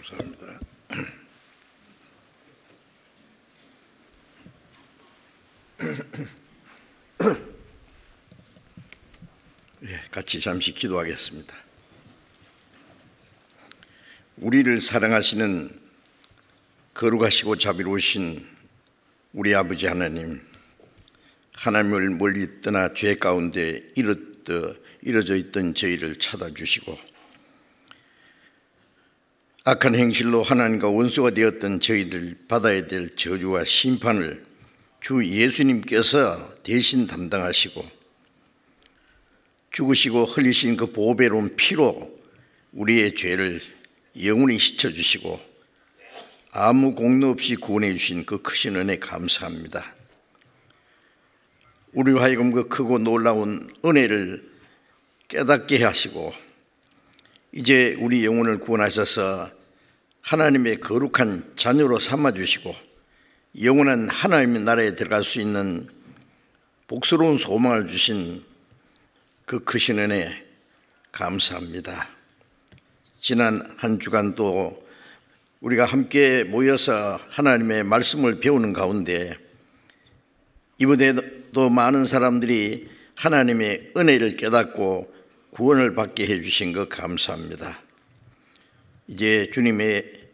감사합니다. 같이 잠시 기도하겠습니다. 우리를 사랑하시는 거룩하시고 자비로우신 우리 아버지 하나님, 하나님을 멀리 떠나 죄 가운데 이뤄져 있던 저희를 찾아주시고 악한 행실로 하나님과 원수가 되었던 저희들 받아야 될 저주와 심판을 주 예수님께서 대신 담당하시고 죽으시고 흘리신 그 보배로운 피로 우리의 죄를 영원히 씻어주시고 아무 공로 없이 구원해 주신 그 크신 은혜 감사합니다. 우리로 하여금 그 크고 놀라운 은혜를 깨닫게 하시고 이제 우리 영혼을 구원하셔서 하나님의 거룩한 자녀로 삼아주시고 영원한 하나님의 나라에 들어갈 수 있는 복스러운 소망을 주신 그 크신 은혜 감사합니다. 지난 한 주간도 우리가 함께 모여서 하나님의 말씀을 배우는 가운데 이번에도 많은 사람들이 하나님의 은혜를 깨닫고 구원을 받게 해주신 것 감사합니다. 이제 주님의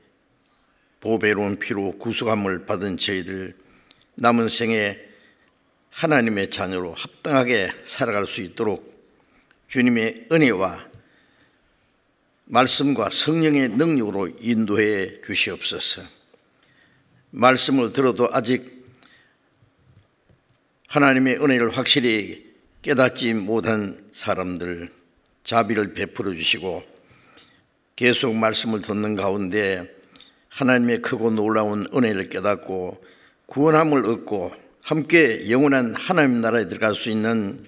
보배로운 피로 구속함을 받은 저희들 남은 생에 하나님의 자녀로 합당하게 살아갈 수 있도록 주님의 은혜와 말씀과 성령의 능력으로 인도해 주시옵소서. 말씀을 들어도 아직 하나님의 은혜를 확실히 깨닫지 못한 사람들 자비를 베풀어 주시고 계속 말씀을 듣는 가운데 하나님의 크고 놀라운 은혜를 깨닫고 구원함을 얻고 함께 영원한 하나님 나라에 들어갈 수 있는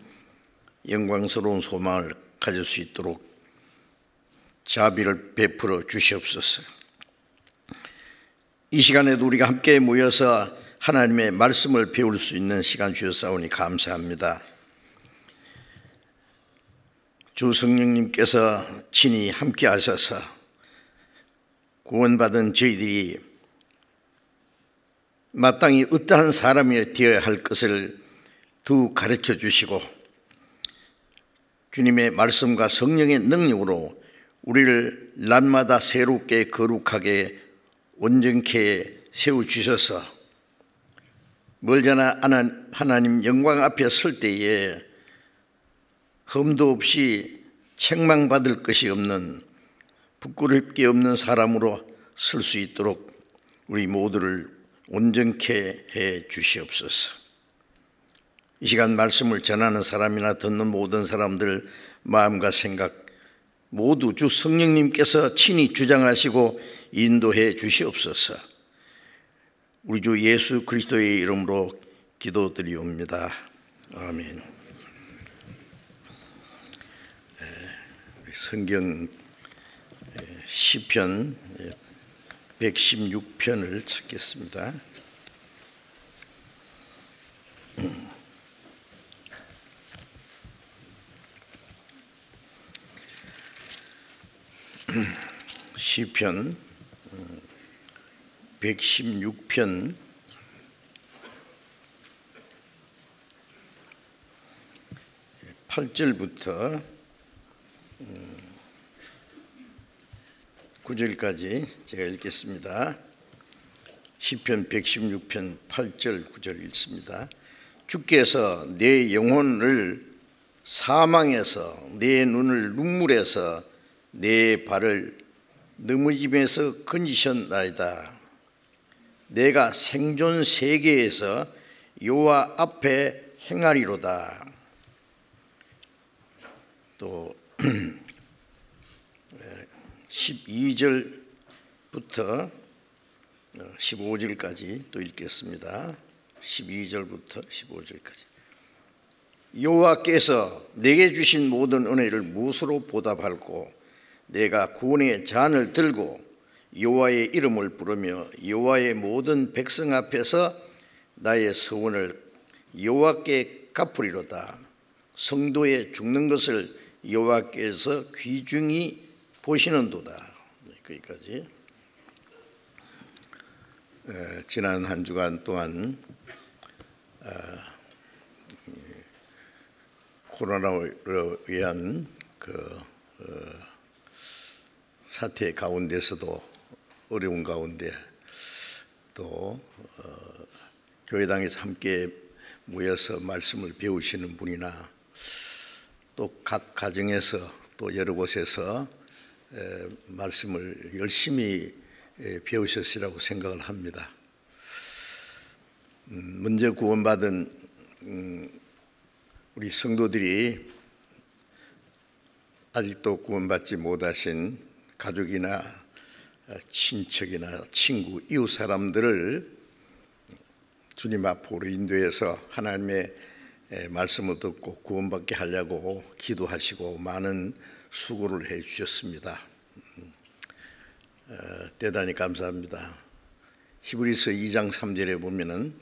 영광스러운 소망을 가질 수 있도록 자비를 베풀어 주시옵소서. 이 시간에도 우리가 함께 모여서 하나님의 말씀을 배울 수 있는 시간 주셨사오니 감사합니다. 주 성령님께서 친히 함께 하셔서 구원받은 저희들이 마땅히 어떠한 사람이 되어야 할 것을 두 가르쳐 주시고 주님의 말씀과 성령의 능력으로 우리를 날마다 새롭게 거룩하게 온전케 세워주셔서 멀잖아 하나님 영광 앞에 설 때에 흠도 없이 책망받을 것이 없는 부끄럽게 없는 사람으로 설 수 있도록 우리 모두를 온전케 해 주시옵소서. 이 시간 말씀을 전하는 사람이나 듣는 모든 사람들 마음과 생각 모두 주 성령님께서 친히 주장하시고 인도해 주시옵소서. 우리 주 예수 그리스도의 이름으로 기도드리옵니다. 아멘. 성경 시편 116편을 찾겠습니다. 시편 116편 8절부터 9절까지 제가 읽겠습니다. 시편 116편 8절 9절 읽습니다. 주께서 내 영혼을 사망에서 내 눈을 눈물에서 내 발을 넘어짐에서 건지셨나이다. 내가 생존 세계에서 여호와 앞에 행하리로다. 또 12절부터 15절까지 또 읽겠습니다. 12절부터 15절까지. 여호와께서 내게 주신 모든 은혜를 무엇으로 보답할꼬? 내가 구원의 잔을 들고 여호와의 이름을 부르며 여호와의 모든 백성 앞에서 나의 서원을 여호와께 갚으리로다. 성도의 죽는 것을 여호와께서 귀중히 보시는도다. 거기까지. 지난 한 주간 동안 코로나로 의한 사태 가운데서도 어려운 가운데 또 교회당에서 함께 모여서 말씀을 배우시는 분이나 또 각 가정에서 또 여러 곳에서 말씀을 열심히 배우셨으리라고 생각을 합니다. 먼저 구원받은 우리 성도들이 아직도 구원받지 못하신 가족이나 친척이나 친구, 이웃 사람들을 주님 앞으로 인도해서 하나님의 말씀을 듣고 구원받게 하려고 기도하시고 많은 수고를 해 주셨습니다. 대단히 감사합니다. 히브리서 2장 3절에 보면은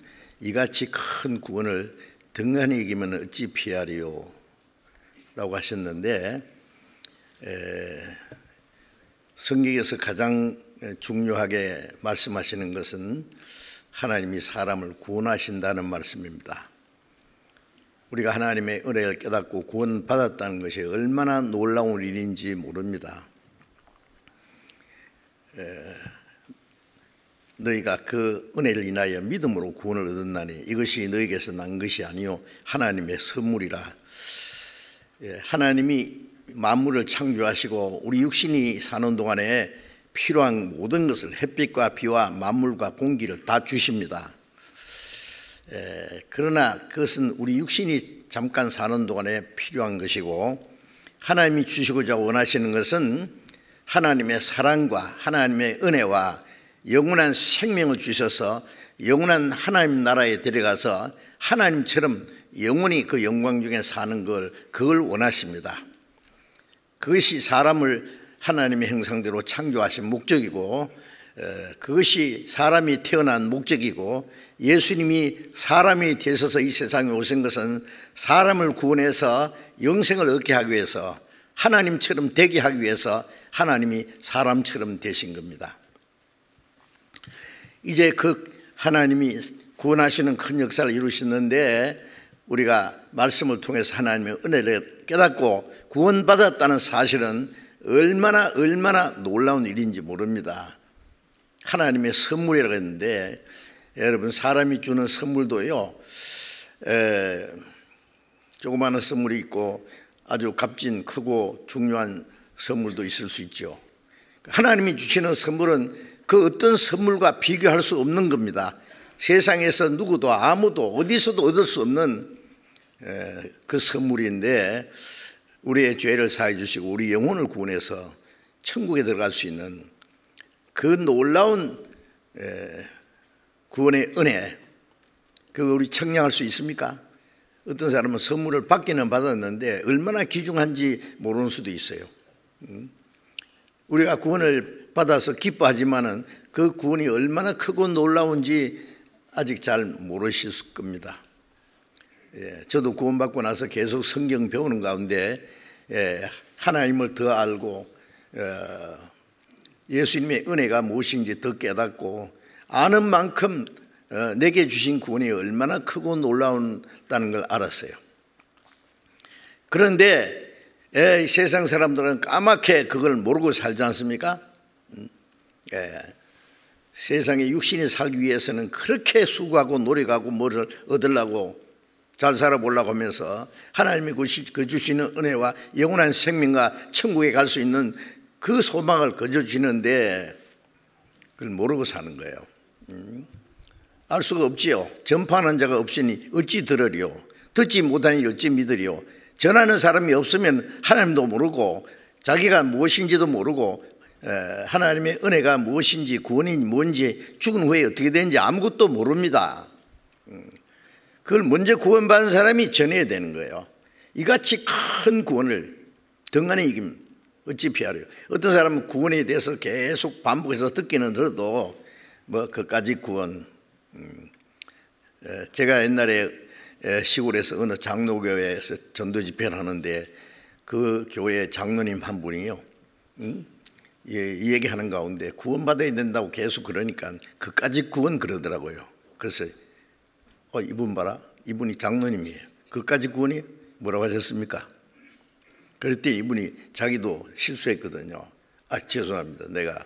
이같이 큰 구원을 등한히 이기면 어찌 피하리요 라고 하셨는데, 성경에서 가장 중요하게 말씀하시는 것은 하나님이 사람을 구원하신다는 말씀입니다. 우리가 하나님의 은혜를 깨닫고 구원받았다는 것이 얼마나 놀라운 일인지 모릅니다. 너희가 그 은혜를 인하여 믿음으로 구원을 얻었나니 이것이 너희에게서 난 것이 아니요 하나님의 선물이라. 하나님이 만물을 창조하시고 우리 육신이 사는 동안에 필요한 모든 것을 햇빛과 비와 만물과 공기를 다 주십니다. 그러나 그것은 우리 육신이 잠깐 사는 동안에 필요한 것이고, 하나님이 주시고자 원하시는 것은 하나님의 사랑과 하나님의 은혜와 영원한 생명을 주셔서 영원한 하나님 나라에 데려가서 하나님처럼 영원히 그 영광 중에 사는 그걸 원하십니다. 그것이 사람을 하나님의 형상대로 창조하신 목적이고, 그것이 사람이 태어난 목적이고, 예수님이 사람이 되셔서 이 세상에 오신 것은 사람을 구원해서 영생을 얻게 하기 위해서, 하나님처럼 되게 하기 위해서 하나님이 사람처럼 되신 겁니다. 이제 그 하나님이 구원하시는 큰 역사를 이루셨는데, 우리가 말씀을 통해서 하나님의 은혜를 깨닫고 구원받았다는 사실은 얼마나 놀라운 일인지 모릅니다. 하나님의 선물이라고 했는데, 여러분, 사람이 주는 선물도요, 조그마한 선물이 있고 아주 값진 크고 중요한 선물도 있을 수 있죠. 하나님이 주시는 선물은 그 어떤 선물과 비교할 수 없는 겁니다. 세상에서 누구도 아무도 어디서도 얻을 수 없는 그 선물인데, 우리의 죄를 사해 주시고 우리 영혼을 구원해서 천국에 들어갈 수 있는 그 놀라운 구원의 은혜, 그거 우리 청량할 수 있습니까? 어떤 사람은 선물을 받기는 받았는데 얼마나 귀중한지 모르는 수도 있어요. 우리가 구원을 받아서 기뻐하지만은 그 구원이 얼마나 크고 놀라운지 아직 잘 모르실 겁니다. 저도 구원받고 나서 계속 성경 배우는 가운데 하나님을 더 알고 예수님의 은혜가 무엇인지 더 깨닫고 아는 만큼 내게 주신 구원이 얼마나 크고 놀라운다는 걸 알았어요. 그런데 세상 사람들은 까맣게 그걸 모르고 살지 않습니까? 세상에 육신이 살기 위해서는 그렇게 수고하고 노력하고 뭐를 얻으려고 잘 살아보려고 하면서 하나님이 그 주시는 은혜와 영원한 생명과 천국에 갈 수 있는 그 소망을 거저주시는데 그걸 모르고 사는 거예요. 알 수가 없지요. 전파하는 자가 없으니 어찌 들으리요? 듣지 못하니 어찌 믿으리요? 전하는 사람이 없으면 하나님도 모르고 자기가 무엇인지도 모르고 하나님의 은혜가 무엇인지 구원이 뭔지 죽은 후에 어떻게 되는지 아무것도 모릅니다. 그걸 먼저 구원받은 사람이 전해야 되는 거예요. 이같이 큰 구원을 등한히 이김 어찌 피하려요? 어떤 사람은 구원에 대해서 계속 반복해서 듣기는 들어도 뭐 그까지 구원. 제가 옛날에 시골에서 어느 장로교회에서 전도 집회를 하는데 그 교회 장로님 한 분이요, 이 얘기하는 가운데 구원받아야 된다고 계속 그러니까 그까짓 구원 그러더라고요. 그래서 이분 봐라, 이분이 장로님이에요. 그까짓 구원이 뭐라고 하셨습니까? 그랬더니 이분이 자기도 실수했거든요. 죄송합니다, 내가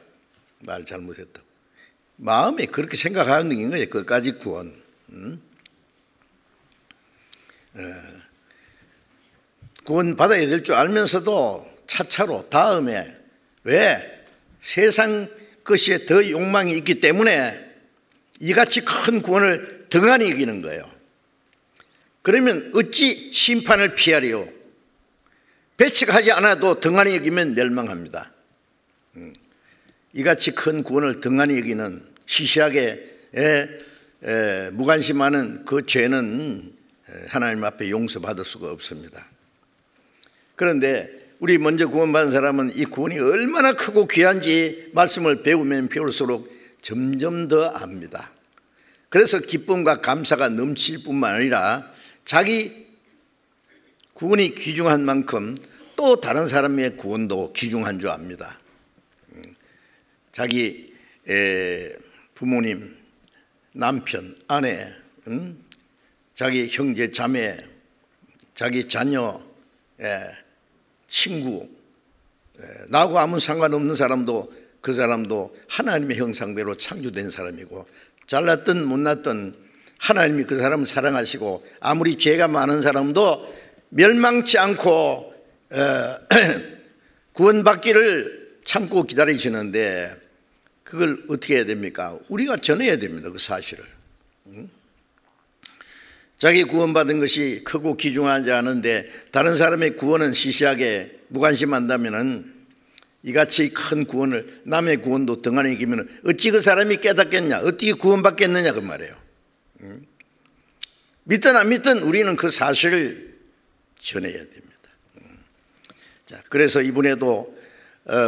말 잘못했다고. 마음에 그렇게 생각하는 거예요. 그까짓 구원. 구원 받아야 될 줄 알면서도 차차로 다음에, 왜? 세상 것에 더 욕망이 있기 때문에 이같이 큰 구원을 등한히 여기는 거예요. 그러면 어찌 심판을 피하리요? 배척하지 않아도 등한히 여기면 멸망합니다. 이같이 큰 구원을 등한히 여기는 시시하게 무관심하는 그 죄는 하나님 앞에 용서받을 수가 없습니다. 그런데 우리 먼저 구원받은 사람은 이 구원이 얼마나 크고 귀한지 말씀을 배우면 배울수록 점점 더 압니다. 그래서 기쁨과 감사가 넘칠 뿐만 아니라 자기 구원이 귀중한 만큼 또 다른 사람의 구원도 귀중한 줄 압니다. 자기 부모님, 남편, 아내, 자기 형제, 자매, 자기 자녀, 친구, 나하고 아무 상관없는 사람도 그 사람도 하나님의 형상대로 창조된 사람이고, 잘났든 못났든 하나님이 그 사람을 사랑하시고 아무리 죄가 많은 사람도 멸망치 않고 구원받기를 참고 기다리시는데, 그걸 어떻게 해야 됩니까? 우리가 전해야 됩니다, 그 사실을. 자기 구원받은 것이 크고 귀중하지 않은데 다른 사람의 구원은 시시하게 무관심한다면, 이같이 큰 구원을, 남의 구원도 등한히 여기면 어찌 그 사람이 깨닫겠냐, 어떻게 구원받겠느냐 그 말이에요. 믿든 안 믿든 우리는 그 사실을 전해야 됩니다. 자, 그래서 이번에도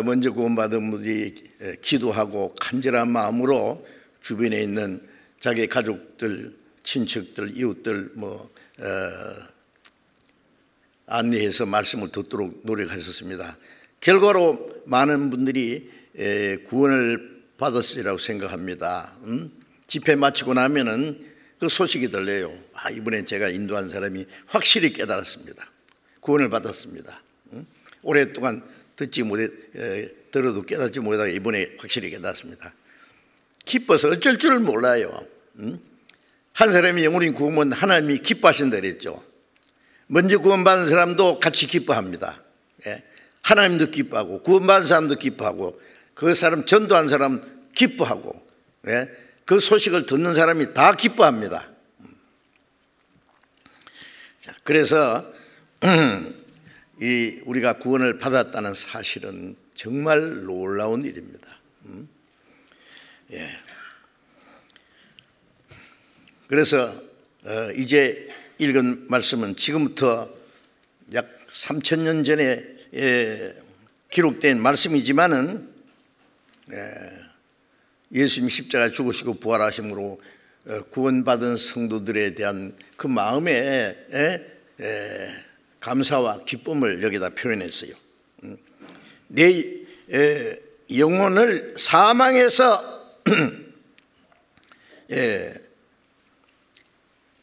먼저 구원받은 분들이 기도하고 간절한 마음으로 주변에 있는 자기 가족들, 친척들, 이웃들 안내해서 말씀을 듣도록 노력하셨습니다. 결과로 많은 분들이 구원을 받았으리라고 생각합니다. 집회 마치고 나면은 그 소식이 들려요. 이번에 제가 인도한 사람이 확실히 깨달았습니다. 구원을 받았습니다. 오랫동안 들어도 깨닫지 못하다가 이번에 확실히 깨닫습니다. 기뻐서 어쩔 줄을 몰라요. 한 사람이 영원히 구원은 하나님이 기뻐하신다 그랬죠. 먼저 구원받은 사람도 같이 기뻐합니다. 하나님도 기뻐하고 구원받은 사람도 기뻐하고 그 사람 전도한 사람 기뻐하고 그 소식을 듣는 사람이 다 기뻐합니다. 그래서 우리가 구원을 받았다는 사실은 정말 놀라운 일입니다. 그래서 이제 읽은 말씀은 지금부터 약 3000년 전에 기록된 말씀이지만은 예수님이 십자가에 죽으시고 부활하심으로 구원받은 성도들에 대한 그 마음의 감사와 기쁨을 여기다 표현했어요. 내 영혼을 사망에서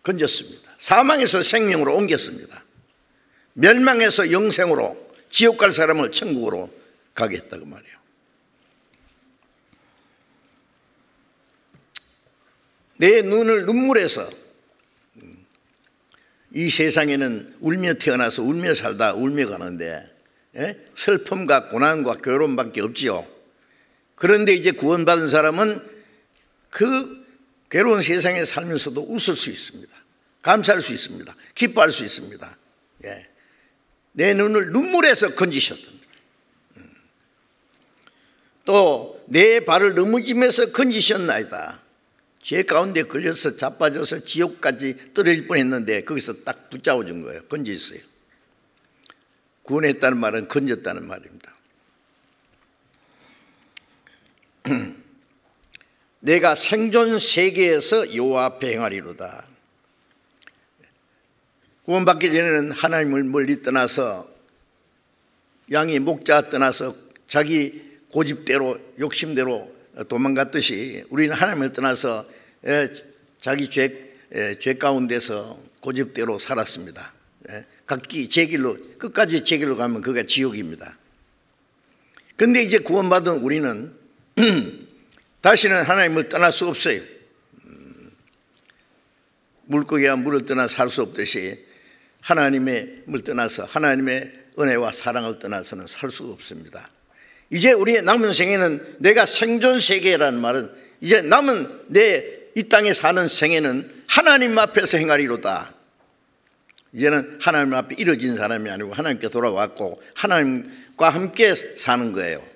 건졌습니다. 사망에서 생명으로 옮겼습니다. 멸망에서 영생으로, 지옥 갈 사람을 천국으로 가게 했다고 말이에요. 내 눈을 눈물에서, 이 세상에는 울며 태어나서 울며 살다 울며 가는데 슬픔과 고난과 괴로움밖에 없지요. 그런데 이제 구원받은 사람은 그 괴로운 세상에 살면서도 웃을 수 있습니다. 감사할 수 있습니다. 기뻐할 수 있습니다. 내 눈을 눈물에서 건지셨습니다. 또 내 발을 넘어지면서 건지셨나이다. 죄 가운데 걸려서 자빠져서 지옥까지 떨어질 뻔했는데 거기서 딱 붙잡아준 거예요. 건졌어요. 구원했다는 말은 건졌다는 말입니다. 내가 생존 세계에서 여호와 앞에 행하리로다. 구원받기 전에는 하나님을 멀리 떠나서, 양이 목자 떠나서 자기 고집대로 욕심대로 도망갔듯이 우리는 하나님을 떠나서 자기 죄 가운데서 고집대로 살았습니다. 각기 제 길로, 끝까지 제 길로 가면 그가 지옥입니다. 그런데 이제 구원받은 우리는 다시는 하나님을 떠날 수 없어요. 물고기가 물을 떠나 살 수 없듯이 하나님을 떠나서, 하나님의 은혜와 사랑을 떠나서는 살 수 없습니다. 이제 우리의 남은 생애는, 내가 생존 세계라는 말은 이제 남은 내 이 땅에 사는 생애는 하나님 앞에서 행하리로다. 이제는 하나님 앞에 이뤄진 사람이 아니고 하나님께 돌아왔고 하나님과 함께 사는 거예요.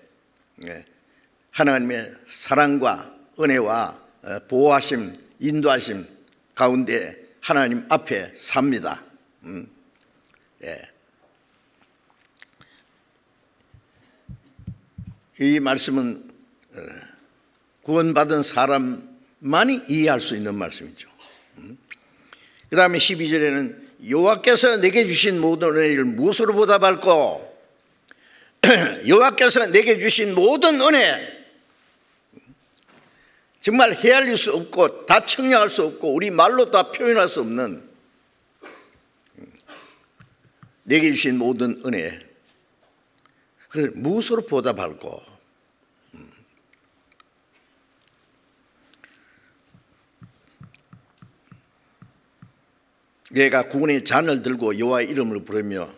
하나님의 사랑과 은혜와 보호하심, 인도하심 가운데 하나님 앞에 삽니다. 이 말씀은 구원받은 사람만이 이해할 수 있는 말씀이죠. 그 다음에 12절에는 여호와께서 내게 주신 모든 은혜를 무엇으로 보답할꼬? 여호와께서 내게 주신 모든 은혜, 정말 헤아릴 수 없고 다 청량할 수 없고 우리 말로 다 표현할 수 없는 내게 주신 모든 은혜, 그걸 무엇으로 보답할꼬? 얘가 구원의 잔을 들고 여호와의 이름을 부르며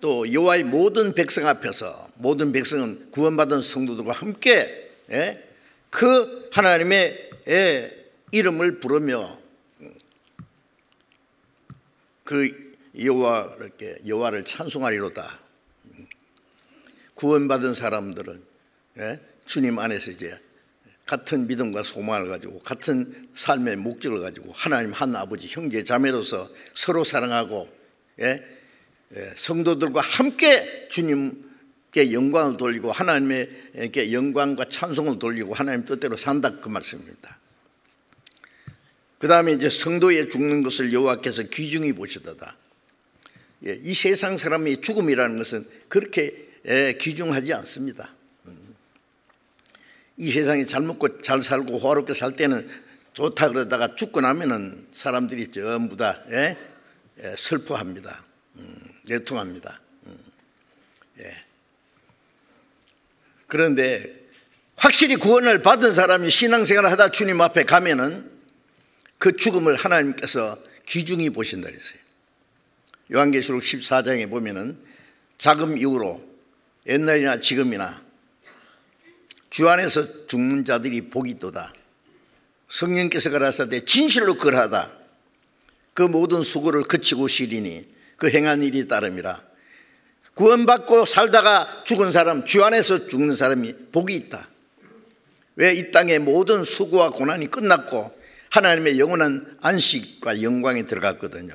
또 여호와의 모든 백성 앞에서, 모든 백성은 구원받은 성도들과 함께 그 하나님의 이름을 부르며 그 여호와를 찬송하리로다. 구원받은 사람들은 주님 안에서 이제 같은 믿음과 소망을 가지고 같은 삶의 목적을 가지고 하나님 한 아버지, 형제 자매로서 서로 사랑하고 성도들과 함께 주님께 영광을 돌리고 하나님께 영광과 찬송을 돌리고 하나님 뜻대로 산다, 그 말씀입니다. 그 다음에 이제 성도의 죽는 것을 여호와께서 귀중히 보시도다. 이 세상 사람의 죽음이라는 것은 그렇게 귀중하지 않습니다. 이 세상에 잘 먹고 잘 살고 호화롭게 살 때는 좋다 그러다가 죽고 나면은 사람들이 전부 다 슬퍼합니다. 애통합니다. 그런데 확실히 구원을 받은 사람이 신앙생활을 하다 주님 앞에 가면은 그 죽음을 하나님께서 귀중히 보신다 그랬어요. 요한계시록 14장에 보면은 자금 이후로 옛날이나 지금이나 주 안에서 죽는 자들이 복이 있도다. 성령께서 가라사대 진실로 그러하다. 그 모든 수고를 그치고 쉬리니 그 행한 일이 따름이라. 구원받고 살다가 죽은 사람, 주 안에서 죽는 사람이 복이 있다. 왜? 이 땅의 모든 수고와 고난이 끝났고 하나님의 영원한 안식과 영광에 들어갔거든요.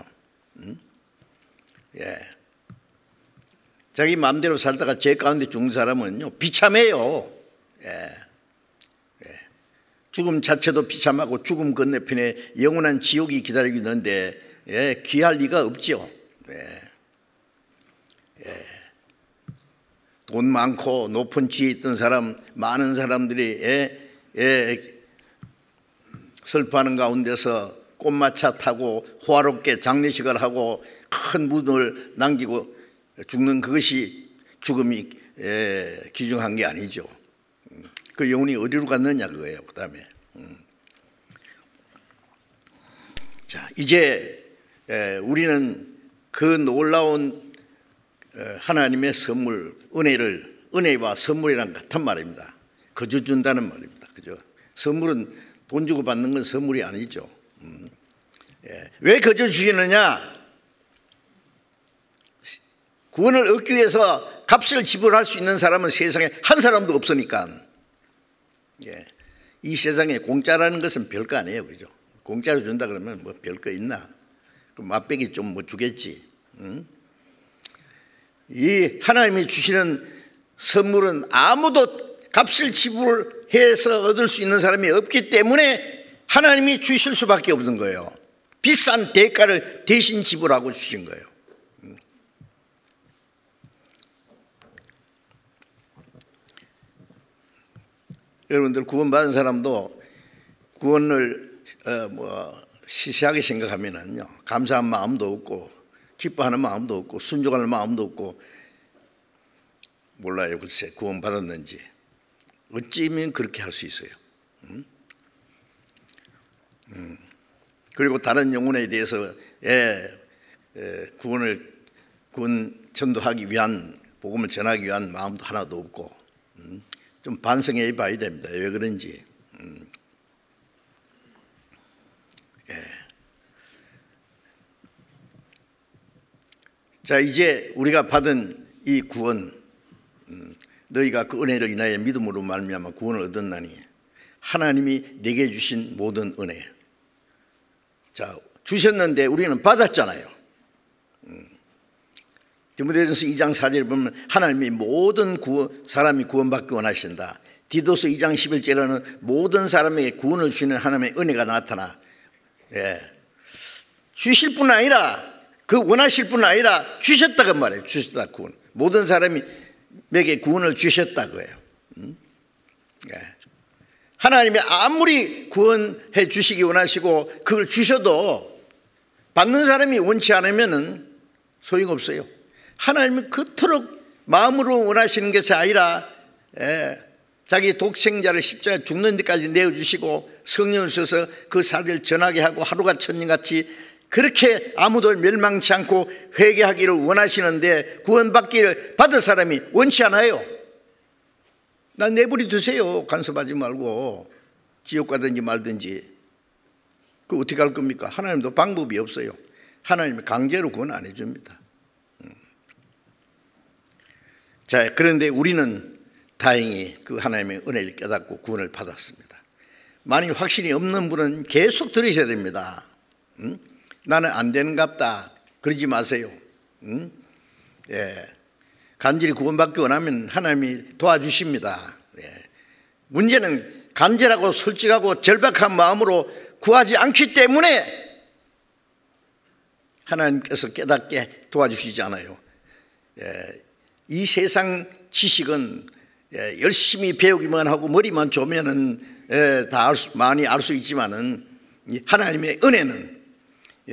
자기 마음대로 살다가 죄 가운데 죽는 사람은요 비참해요. 죽음 자체도 비참하고 죽음 건너편에 영원한 지옥이 기다리고 있는데 귀할 리가 없죠. 돈 많고 높은 지에 있던 사람, 많은 사람들이 슬퍼하는 가운데서 꽃마차 타고 호화롭게 장례식을 하고 큰 무덤을 남기고 죽는 그것이 죽음이 귀중한 게 아니죠. 그 영혼이 어디로 갔느냐 그거예요. 그 다음에 자, 이제 우리는 그 놀라운 하나님의 선물, 은혜와 선물이랑 같은 말입니다. 거저 준다는 말입니다. 그죠? 선물은 돈 주고 받는 건 선물이 아니죠. 왜 거저 주시느냐? 구원을 얻기 위해서 값을 지불할 수 있는 사람은 세상에 한 사람도 없으니까. 이 세상에 공짜라는 것은 별거 아니에요. 그죠? 공짜로 준다 그러면 뭐 별거 있나? 그럼 맛배기 좀 뭐 주겠지. 이 하나님이 주시는 선물은 아무도 값을 지불해서 얻을 수 있는 사람이 없기 때문에 하나님이 주실 수밖에 없는 거예요. 비싼 대가를 대신 지불하고 주신 거예요. 여러분들 구원받은 사람도 구원을 시시하게 생각하면은요, 감사한 마음도 없고 기뻐하는 마음도 없고 순종하는 마음도 없고, 몰라요. 글쎄 구원받았는지 어찌면 그렇게 할 수 있어요. 그리고 다른 영혼에 대해서 구원 전도하기 위한, 복음을 전하기 위한 마음도 하나도 없고, 좀 반성해 봐야 됩니다. 왜 그런지. 자, 이제 우리가 받은 이 구원, 너희가 그 은혜를 인하여 믿음으로 말미암아 구원을 얻었나니 하나님이 내게 주신 모든 은혜. 자, 주셨는데 우리는 받았잖아요. 디모데전서 2장 4절에 보면 하나님이 모든 사람이 구원받기 원하신다. 디도서 2장 11절에는 모든 사람에게 구원을 주시는 하나님의 은혜가 나타나, 주실 뿐 아니라, 그 원하실 뿐 아니라 주셨다고 말해요. 주셨다, 구원. 모든 사람에게 구원을 주셨다고요. 하나님이 아무리 구원해 주시기 원하시고 그걸 주셔도 받는 사람이 원치 않으면 소용없어요. 하나님은 그토록 마음으로 원하시는 것이 아니라 자기 독생자를 십자가에 죽는 데까지 내어주시고 성령을 써서 그 사실을 전하게 하고 하루가 천년같이 그렇게 아무도 멸망치 않고 회개하기를 원하시는데 구원받기를 받을 사람이 원치 않아요. 난 내버려 두세요. 간섭하지 말고 지옥 가든지 말든지. 그 어떻게 할 겁니까? 하나님도 방법이 없어요. 하나님이 강제로 구원 안 해줍니다. 자, 그런데 우리는 다행히 그 하나님의 은혜를 깨닫고 구원을 받았습니다. 만일 확신이 없는 분은 계속 들으셔야 됩니다. 나는 안 되는갑다 그러지 마세요. 간절히 구원받기 원하면 하나님이 도와주십니다. 문제는 간절하고 솔직하고 절박한 마음으로 구하지 않기 때문에 하나님께서 깨닫게 도와주시지 않아요. 이 세상 지식은 열심히 배우기만 하고 머리만 좋으면은 다 많이 알 수 있지만은 하나님의 은혜는,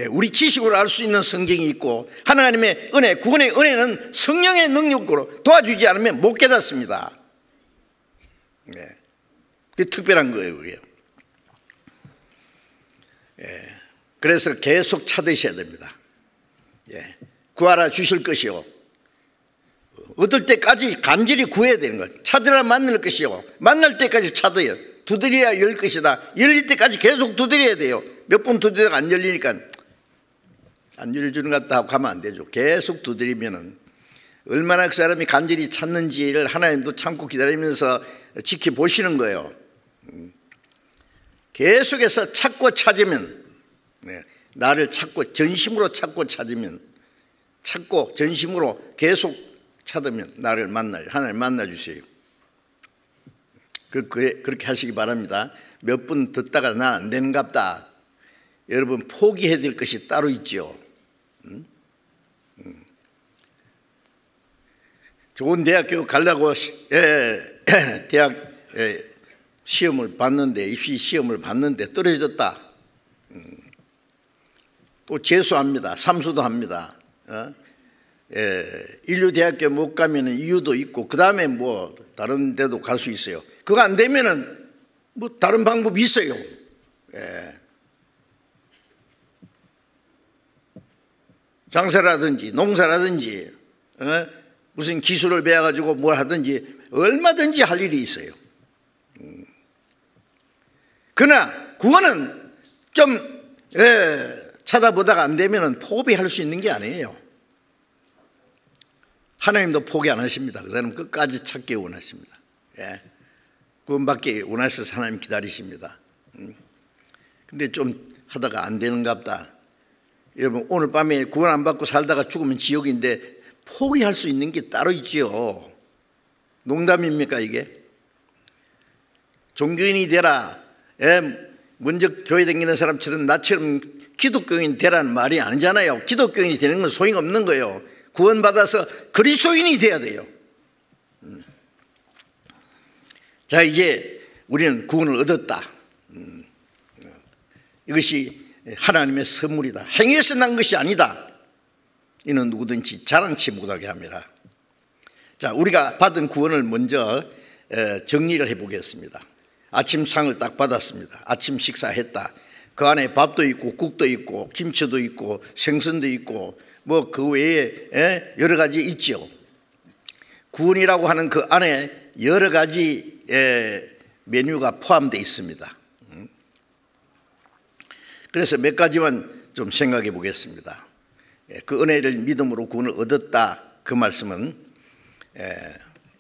우리 지식으로 알 수 있는 성경이 있고 하나님의 은혜, 구원의 은혜는 성령의 능력으로 도와주지 않으면 못 깨닫습니다. 그게 특별한 거예요, 그게. 그래서 계속 찾으셔야 됩니다. 구하라 주실 것이요. 얻을 때까지 간절히 구해야 되는 거예요. 찾으라 만날 것이요. 만날 때까지 찾아요. 두드려야 열 것이다. 열릴 때까지 계속 두드려야 돼요. 몇 번 두드려가 안 열리니까 안 열려주는 것 같다 하고 가면 안 되죠. 계속 두드리면은 얼마나 그 사람이 간절히 찾는지를 하나님도 참고 기다리면서 지켜보시는 거예요. 계속해서 찾고 찾으면, 나를 찾고 전심으로 찾고 찾으면, 찾고 전심으로 계속 찾으면 나를 하나님 만나주세요. 그렇게 하시기 바랍니다. 몇 분 듣다가 난 안 되는갑다. 여러분 포기해야 될 것이 따로 있죠. 좋은 대학교 가려고 대학 시험을 봤는데, 입시 시험을 봤는데 떨어졌다. 또 재수합니다. 삼수도 합니다. 인류대학교 못 가면 이유도 있고 그 다음에 뭐 다른 데도 갈 수 있어요. 그거 안 되면은 뭐 다른 방법이 있어요. 장사라든지 농사라든지 무슨 기술을 배워가지고 뭘 하든지 얼마든지 할 일이 있어요. 그러나 구원은 좀 찾아보다가 안 되면 포기할 수 있는 게 아니에요. 하나님도 포기 안 하십니다. 그 사람 끝까지 찾기 원하십니다. 구원받기 원하셔서 하나님 기다리십니다. 근데 좀 하다가 안 되는갑다. 여러분 오늘 밤에 구원 안 받고 살다가 죽으면 지옥인데 포기할 수 있는 게 따로 있지요. 농담입니까 이게? 종교인이 되라, 먼저 교회 다니는 사람처럼 나처럼 기독교인 되라는 말이 아니잖아요. 기독교인이 되는 건 소용없는 거예요. 구원받아서 그리스도인이 돼야 돼요. 자, 이제 우리는 구원을 얻었다. 이것이 하나님의 선물이다. 행위에서 난 것이 아니다. 이는 누구든지 자랑치 못하게 합니다. 자, 우리가 받은 구원을 먼저 정리를 해보겠습니다. 아침상을 딱 받았습니다. 아침 식사했다. 그 안에 밥도 있고 국도 있고 김치도 있고 생선도 있고 뭐 그 외에 여러 가지 있죠. 구원이라고 하는 그 안에 여러 가지 메뉴가 포함되어 있습니다. 그래서 몇 가지만 좀 생각해 보겠습니다. 그 은혜를 믿음으로 구원을 얻었다. 그 말씀은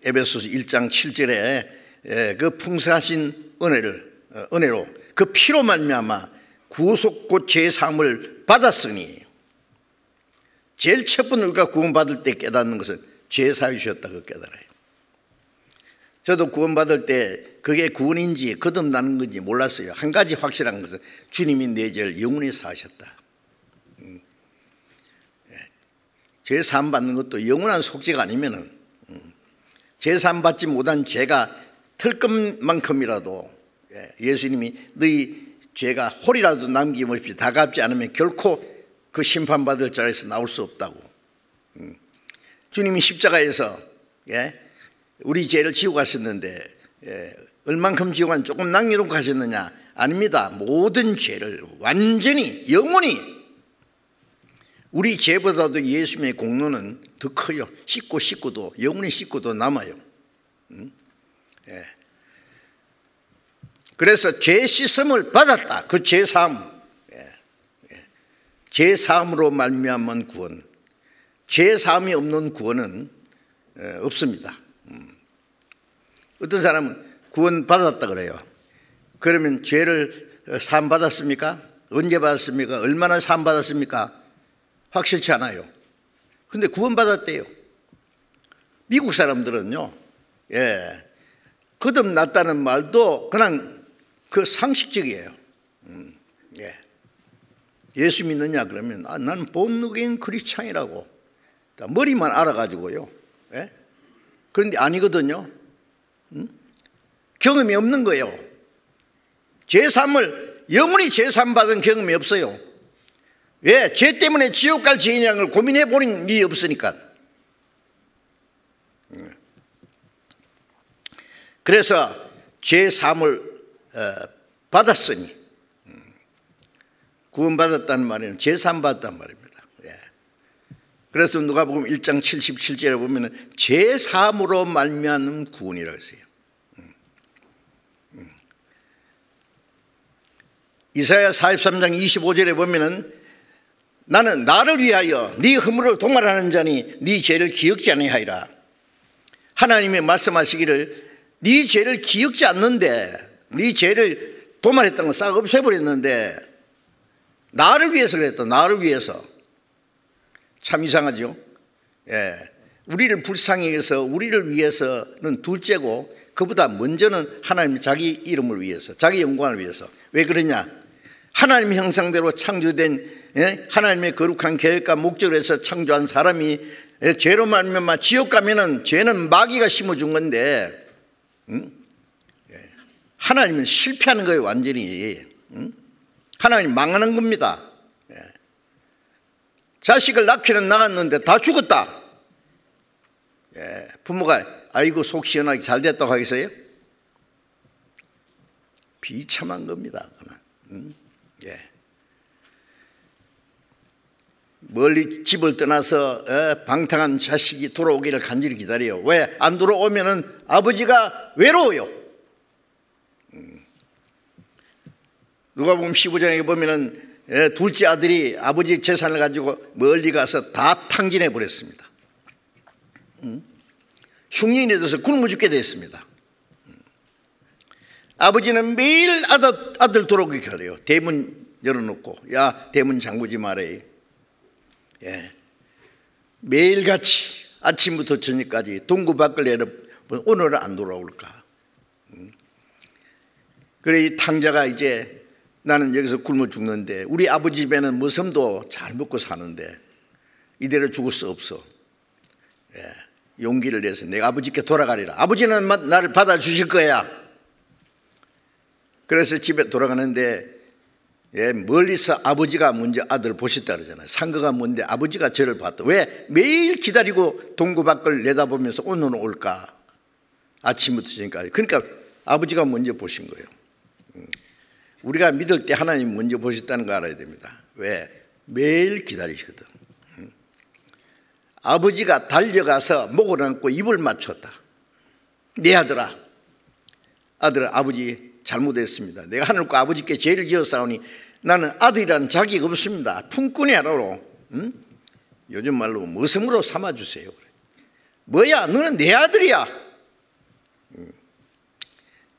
에베소서 1장 7절에 그 풍성하신 은혜로 그 피로 말미암아 구속 곧 죄사함을 받았으니, 제일 첫 번째 우리가 구원받을 때 깨닫는 것은 죄 사해 주셨다고 깨달아요. 저도 구원받을 때 그게 구원인지 거듭나는 건지 몰랐어요. 한 가지 확실한 것은 주님이 내 죄를 영원히 사하셨다. 죄 사함 받는 것도 영원한 속죄가 아니면은 죄 사함 받지 못한 죄가 털끝만큼이라도 예수님이 너희 죄가 홀이라도 남김없이 다 갚지 않으면 결코 그 심판받을 자리에서 나올 수 없다고. 주님이 십자가에서 우리 죄를 지고 가셨는데 얼만큼 지고 간 조금 남겨놓고 가셨느냐? 아닙니다. 모든 죄를 완전히 영원히, 우리 죄보다도 예수님의 공로는 더 커요. 씻고도 영원히 씻고도 남아요. 그래서 죄 씻음을 받았다. 그 죄사함, 죄사함으로 말미암은 구원. 죄사함이 없는 구원은 없습니다. 어떤 사람은 구원 받았다 그래요. 그러면 죄를 사함 받았습니까? 언제 받았습니까? 얼마나 사함 받았습니까? 확실치 않아요. 근데 구원 받았대요. 미국 사람들은요, 거듭났다는 말도 그냥 그 상식적이에요. 예수 믿느냐 그러면 난 본누게인 크리스찬이라고 머리만 알아가지고요. 그런데 아니거든요. 경험이 없는 거예요. 죄사함을 영원히 죄사함 받은 경험이 없어요. 왜? 죄 때문에 지옥 갈 죄인이라는 걸 고민해 보는 일이 없으니까. 그래서 죄사함을 받았으니, 구원받았다는 말에는 죄사함 받았단 말입니다. 그래서 누가복음 1장 77절에 보면 죄사함으로 말미암은 구원이라고 했어요. 이사야 43장 25절에 보면 나는 나를 위하여 네 허물을 도말하는 자니 네 죄를 기억지 아니하리라. 하나님이 말씀하시기를 네 죄를 기억지 않는데, 네 죄를 도말했던 거 싹 없애버렸는데 나를 위해서 그랬다. 나를 위해서. 참 이상하죠. 우리를 불쌍히 해서 우리를 위해서는 둘째고, 그보다 먼저는 하나님 자기 이름을 위해서, 자기 영광을 위해서. 왜 그러냐? 하나님 형상대로 창조된 하나님의 거룩한 계획과 목적을 해서 창조한 사람이 죄로 말미암아 지옥 가면은 죄는 마귀가 심어준 건데, 하나님은 실패하는 거예요. 완전히. 하나님 망하는 겁니다. 자식을 낳기는 나갔는데 다 죽었다. 부모가 아이고 속 시원하게 잘 됐다고 하겠어요? 비참한 겁니다. 멀리 집을 떠나서 방탕한 자식이 돌아오기를 간절히 기다려요. 왜? 안 돌아오면은 아버지가 외로워요. 누가복음 15장에 보면은 둘째 아들이 아버지 재산을 가지고 멀리 가서 다 탕진해 버렸습니다. 흉년이 돼서 굶어 죽게 됐습니다. 아버지는 매일 아들 돌아오기 기다려요. 대문 열어놓고, 야 대문 잠그지 말아요. 매일같이 아침부터 저녁까지 동구 밖을 내려 오늘은 안 돌아올까. 그래 이 탕자가 이제 나는 여기서 굶어 죽는데, 우리 아버지 집에는 머슴도 잘 먹고 사는데 이대로 죽을 수 없어. 용기를 내서 내가 아버지께 돌아가리라. 아버지는 나를 받아주실 거야. 그래서 집에 돌아가는데 멀리서 아버지가 먼저 아들을 보셨다 그러잖아요. 상거가 뭔데 아버지가 저를 봤다. 왜? 매일 기다리고 동구 밖을 내다보면서 오늘은 올까? 아침부터 저녁까지. 그러니까 아버지가 먼저 보신 거예요. 우리가 믿을 때 하나님 먼저 보셨다는 거 알아야 됩니다. 왜? 매일 기다리시거든. 아버지가 달려가서 목을 안고 입을 맞췄다. 내 아들아, 아버지 잘못했습니다. 내가 하늘과 아버지께 죄를 지었사오니 나는 아들이라는 자격이 없습니다. 품꾼이 하라로, 요즘 말로 머슴으로 삼아주세요. 뭐야, 너는 내 아들이야.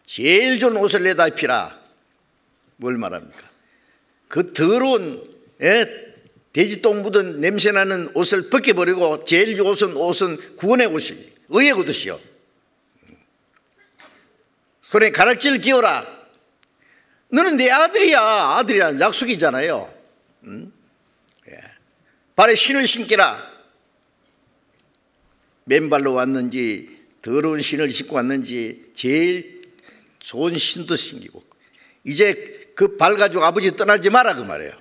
제일 좋은 옷을 내다 입히라. 뭘 말합니까? 그 더러운 돼지똥 묻은 냄새나는 옷을 벗겨버리고 제일 좋은 옷은 구원의 옷이, 의의 옷이요. 손에 가락지를 끼워라. 너는 내 아들이야. 아들이란 약속이잖아요. 발에 신을 신기라. 맨발로 왔는지 더러운 신을 신고 왔는지 제일 좋은 신도 신기고, 이제 그 발 가지고 아버지 떠나지 마라 그 말이에요.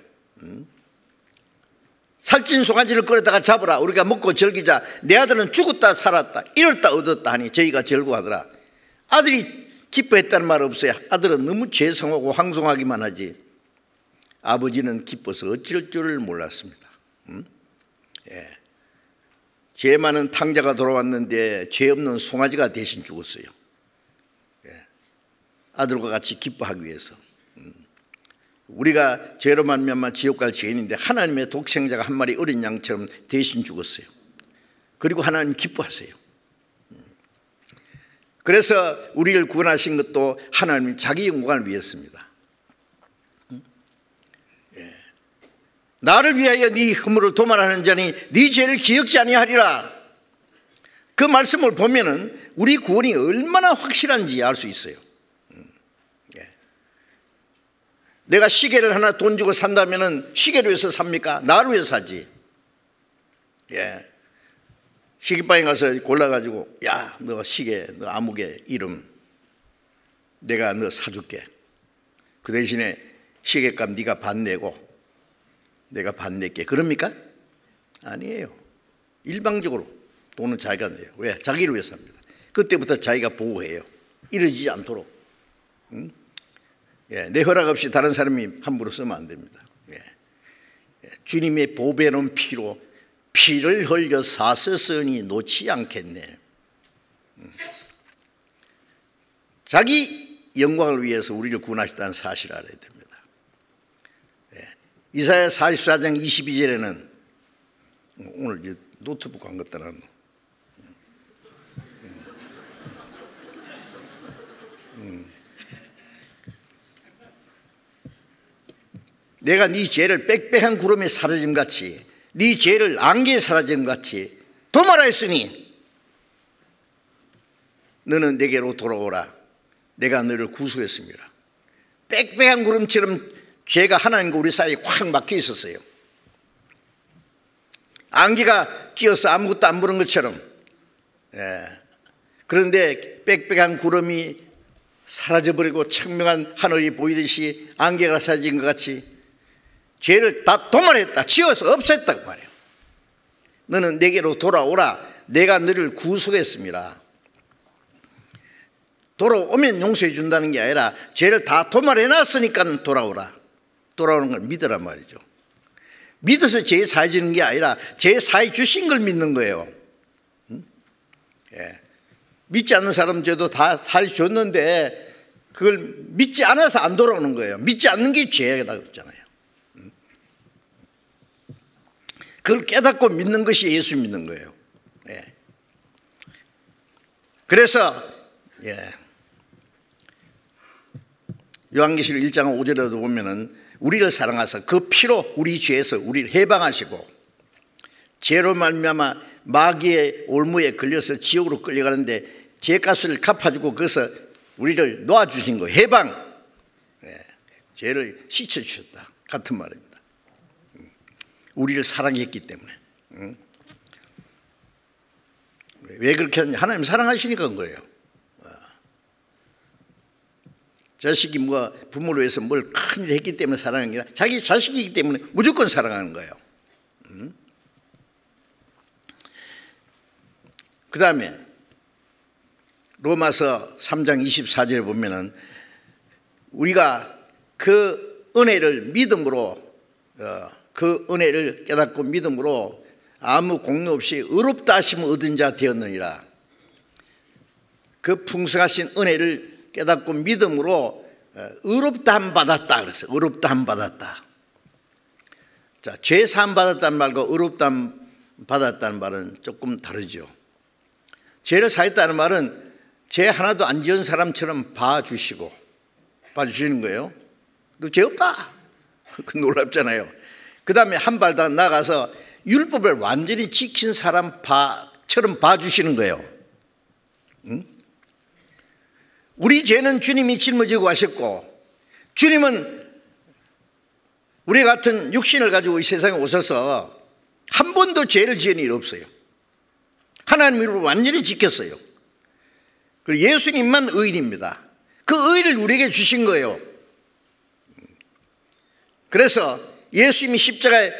살찐 송아지를 끌어다가 잡으라. 우리가 먹고 즐기자. 내 아들은 죽었다 살았다 잃었다 얻었다 하니 저희가 즐거워하더라. 아들이 기뻐했다는 말 없어요. 아들은 너무 죄송하고 황송하기만 하지 아버지는 기뻐서 어쩔 줄을 몰랐습니다. 죄 많은 탕자가 돌아왔는데 죄 없는 송아지가 대신 죽었어요. 아들과 같이 기뻐하기 위해서. 우리가 죄로 말미암아 지옥 갈 죄인인데 하나님의 독생자가 한 마리 어린 양처럼 대신 죽었어요. 그리고 하나님 기뻐하세요. 그래서 우리를 구원하신 것도 하나님이 자기 영광을 위해서입니다. 나를 위하여 네 허물을 도말하는 자니 네 죄를 기억지 아니하리라. 그 말씀을 보면은 우리 구원이 얼마나 확실한지 알 수 있어요. 내가 시계를 하나 돈 주고 산다면은 시계를 위해서 삽니까? 나를 위해서 사지. 시계방에 가서 골라가지고, 야, 너 시계, 너 아무개 이름 내가 너 사줄게. 그 대신에 시계값 네가 반 내고 내가 반 낼게. 그럽니까? 아니에요. 일방적으로 돈은 자기가 내요. 왜? 자기를 위해서 합니다. 그때부터 자기가 보호해요. 이러지 않도록. 내 허락 없이 다른 사람이 함부로 쓰면 안 됩니다. 주님의 보배로운 피로 피를 흘려 샀으니 놓지 않겠네. 자기 영광을 위해서 우리를 구원하시다는 사실을 알아야 됩니다. 이사야 44장 22절에는 오늘 노트북 안 갖다 놨노. 내가 네 죄를 빽빽한 구름에 사라짐같이 네 죄를 안개에 사라짐같이 도말하였으니 너는 내게로 돌아오라. 내가 너를 구속했습니다. 빽빽한 구름처럼 죄가 하나님과 우리 사이에 확 막혀 있었어요. 안개가 끼어서 아무것도 안 보는 것처럼. 그런데 빽빽한 구름이 사라져버리고 청명한 하늘이 보이듯이 안개가 사라진 것 같이 죄를 다 도말했다. 지워서 없앴다 말이에요. 너는 내게로 돌아오라. 내가 너를 구속했습니다. 돌아오면 용서해 준다는 게 아니라 죄를 다 도말해놨으니까 돌아오라. 돌아오는 걸 믿으란 말이죠. 믿어서 죄 사해지는 게 아니라 죄 사해 주신 걸 믿는 거예요. 믿지 않는 사람 죄도 다 사해 줬는데 그걸 믿지 않아서 안 돌아오는 거예요. 믿지 않는 게 죄라고 했잖아요. 그걸 깨닫고 믿는 것이 예수 믿는 거예요. 그래서 요한계시록 1장 5절에도 보면은 우리를 사랑하사 그 피로 우리 죄에서 우리를 해방하시고 죄로 말미암아 마귀의 올무에 걸려서 지옥으로 끌려가는데 죄값을 갚아주고 거기서 우리를 놓아주신 거 해방. 죄를 씻어주셨다 같은 말입니다. 우리를 사랑했기 때문에. 왜 그렇게 하냐? 하나님 사랑하시니까 그런 거예요. 자식이 뭐 부모를 위해서 뭘 큰일 했기 때문에 사랑하는 게 아니라 자기 자식이기 때문에 무조건 사랑하는 거예요. 그 다음에 로마서 3장 24절에 보면은 우리가 그 은혜를 믿음으로 그 은혜를 깨닫고 믿음으로 아무 공로 없이 의롭다 하심을 얻은 자 되었느니라. 그 풍성하신 은혜를 깨닫고 믿음으로 의롭다함 받았다 그랬어요. 의롭다함 받았다. 자, 죄 사함 받았다는 말과 의롭다함 받았다는 말은 조금 다르죠. 죄를 사했다는 말은 죄 하나도 안 지은 사람처럼 봐주시는 거예요. 너 죄 없다. 그 놀랍잖아요. 그 다음에 한 발 더 나가서 율법을 완전히 지킨 사람처럼 봐주시는 거예요. 응? 우리 죄는 주님이 짊어지고 하셨고, 주님은 우리 같은 육신을 가지고 이 세상에 오셔서 한 번도 죄를 지은 일 없어요. 하나님으로 완전히 지켰어요. 그리고 예수님만 의인입니다. 그 의를 우리에게 주신 거예요. 그래서 예수님이 십자가에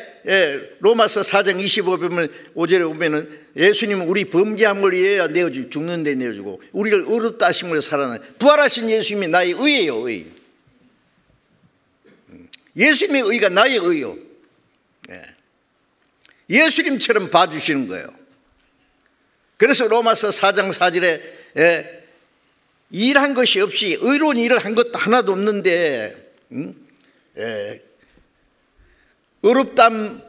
로마서 4장 5절에 보면 예수님은 우리 범죄한 걸 위하여 내어주고 죽는 데 내어주고 우리를 의롭다 하심으로 살아나는 부활하신 예수님이 나의 의예요. 의. 예수님의 의가 나의 의요. 예수님처럼 봐주시는 거예요. 그래서 로마서 4장 4절에 일한 것이 없이 의로운 일을 한 것도 하나도 없는데 의롭담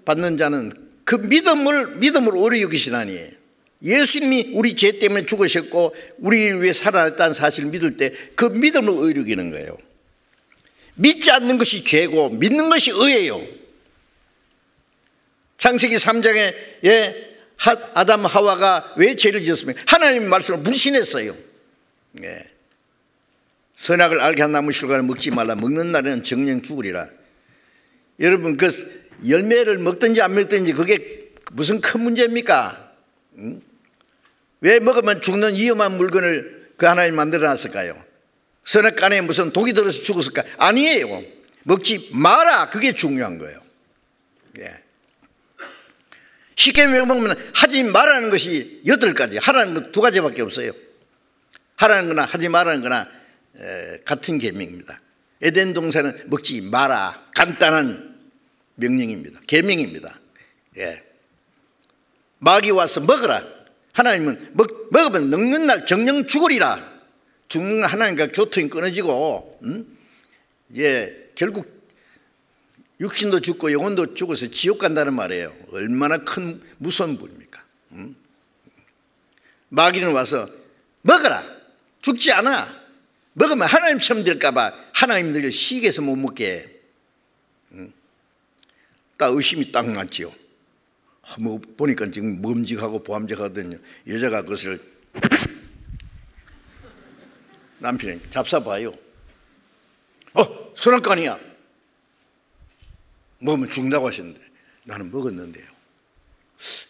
받는 자는 그 믿음으로 오래 여기시나니 예수님이 우리 죄 때문에 죽으셨고 우리를 위해 살아났다는 사실을 믿을 때 그 믿음으로 의를 여기는 거예요. 믿지 않는 것이 죄고 믿는 것이 의예요. 창세기 3장에 아담 하와가 왜 죄를 지었습니까? 하나님의 말씀을 불신했어요. 선악을 알게 한 나무 실과를 먹지 말라. 먹는 날에는 정령 죽으리라. 여러분 그 열매를 먹든지 안 먹든지 그게 무슨 큰 문제입니까? 왜 먹으면 죽는 위험한 물건을 그 하나님 만들어 놨을까요? 선악간에 무슨 독이 들어서 죽었을까? 아니에요. 먹지 마라. 그게 중요한 거예요. 쉽게 먹으면 하지 말라는 것이 8가지, 하라는 것 2가지밖에 없어요. 하라는 거나 하지 말라는 거나 같은 계명입니다. 에덴 동산은 먹지 마라. 간단한 명령입니다. 계명입니다. 마귀 와서 먹으라. 하나님은 먹으면 늙는 날 정령 죽으리라. 죽는 하나님과 교통이 끊어지고 결국 육신도 죽고 영혼도 죽어서 지옥 간다는 말이에요. 얼마나 큰 무서운 분입니까? 마귀는 와서 먹어라. 죽지 않아. 먹으면 하나님처럼 될까 봐 하나님들 시기해서 못 먹게 딱 의심이 딱 났지요. 뭐 보니까 지금 멈직하고 보암직하거든요. 여자가 그것을 남편이 잡숴봐요. 선악간이야. 먹으면 죽는다고 하셨는데 나는 먹었는데요.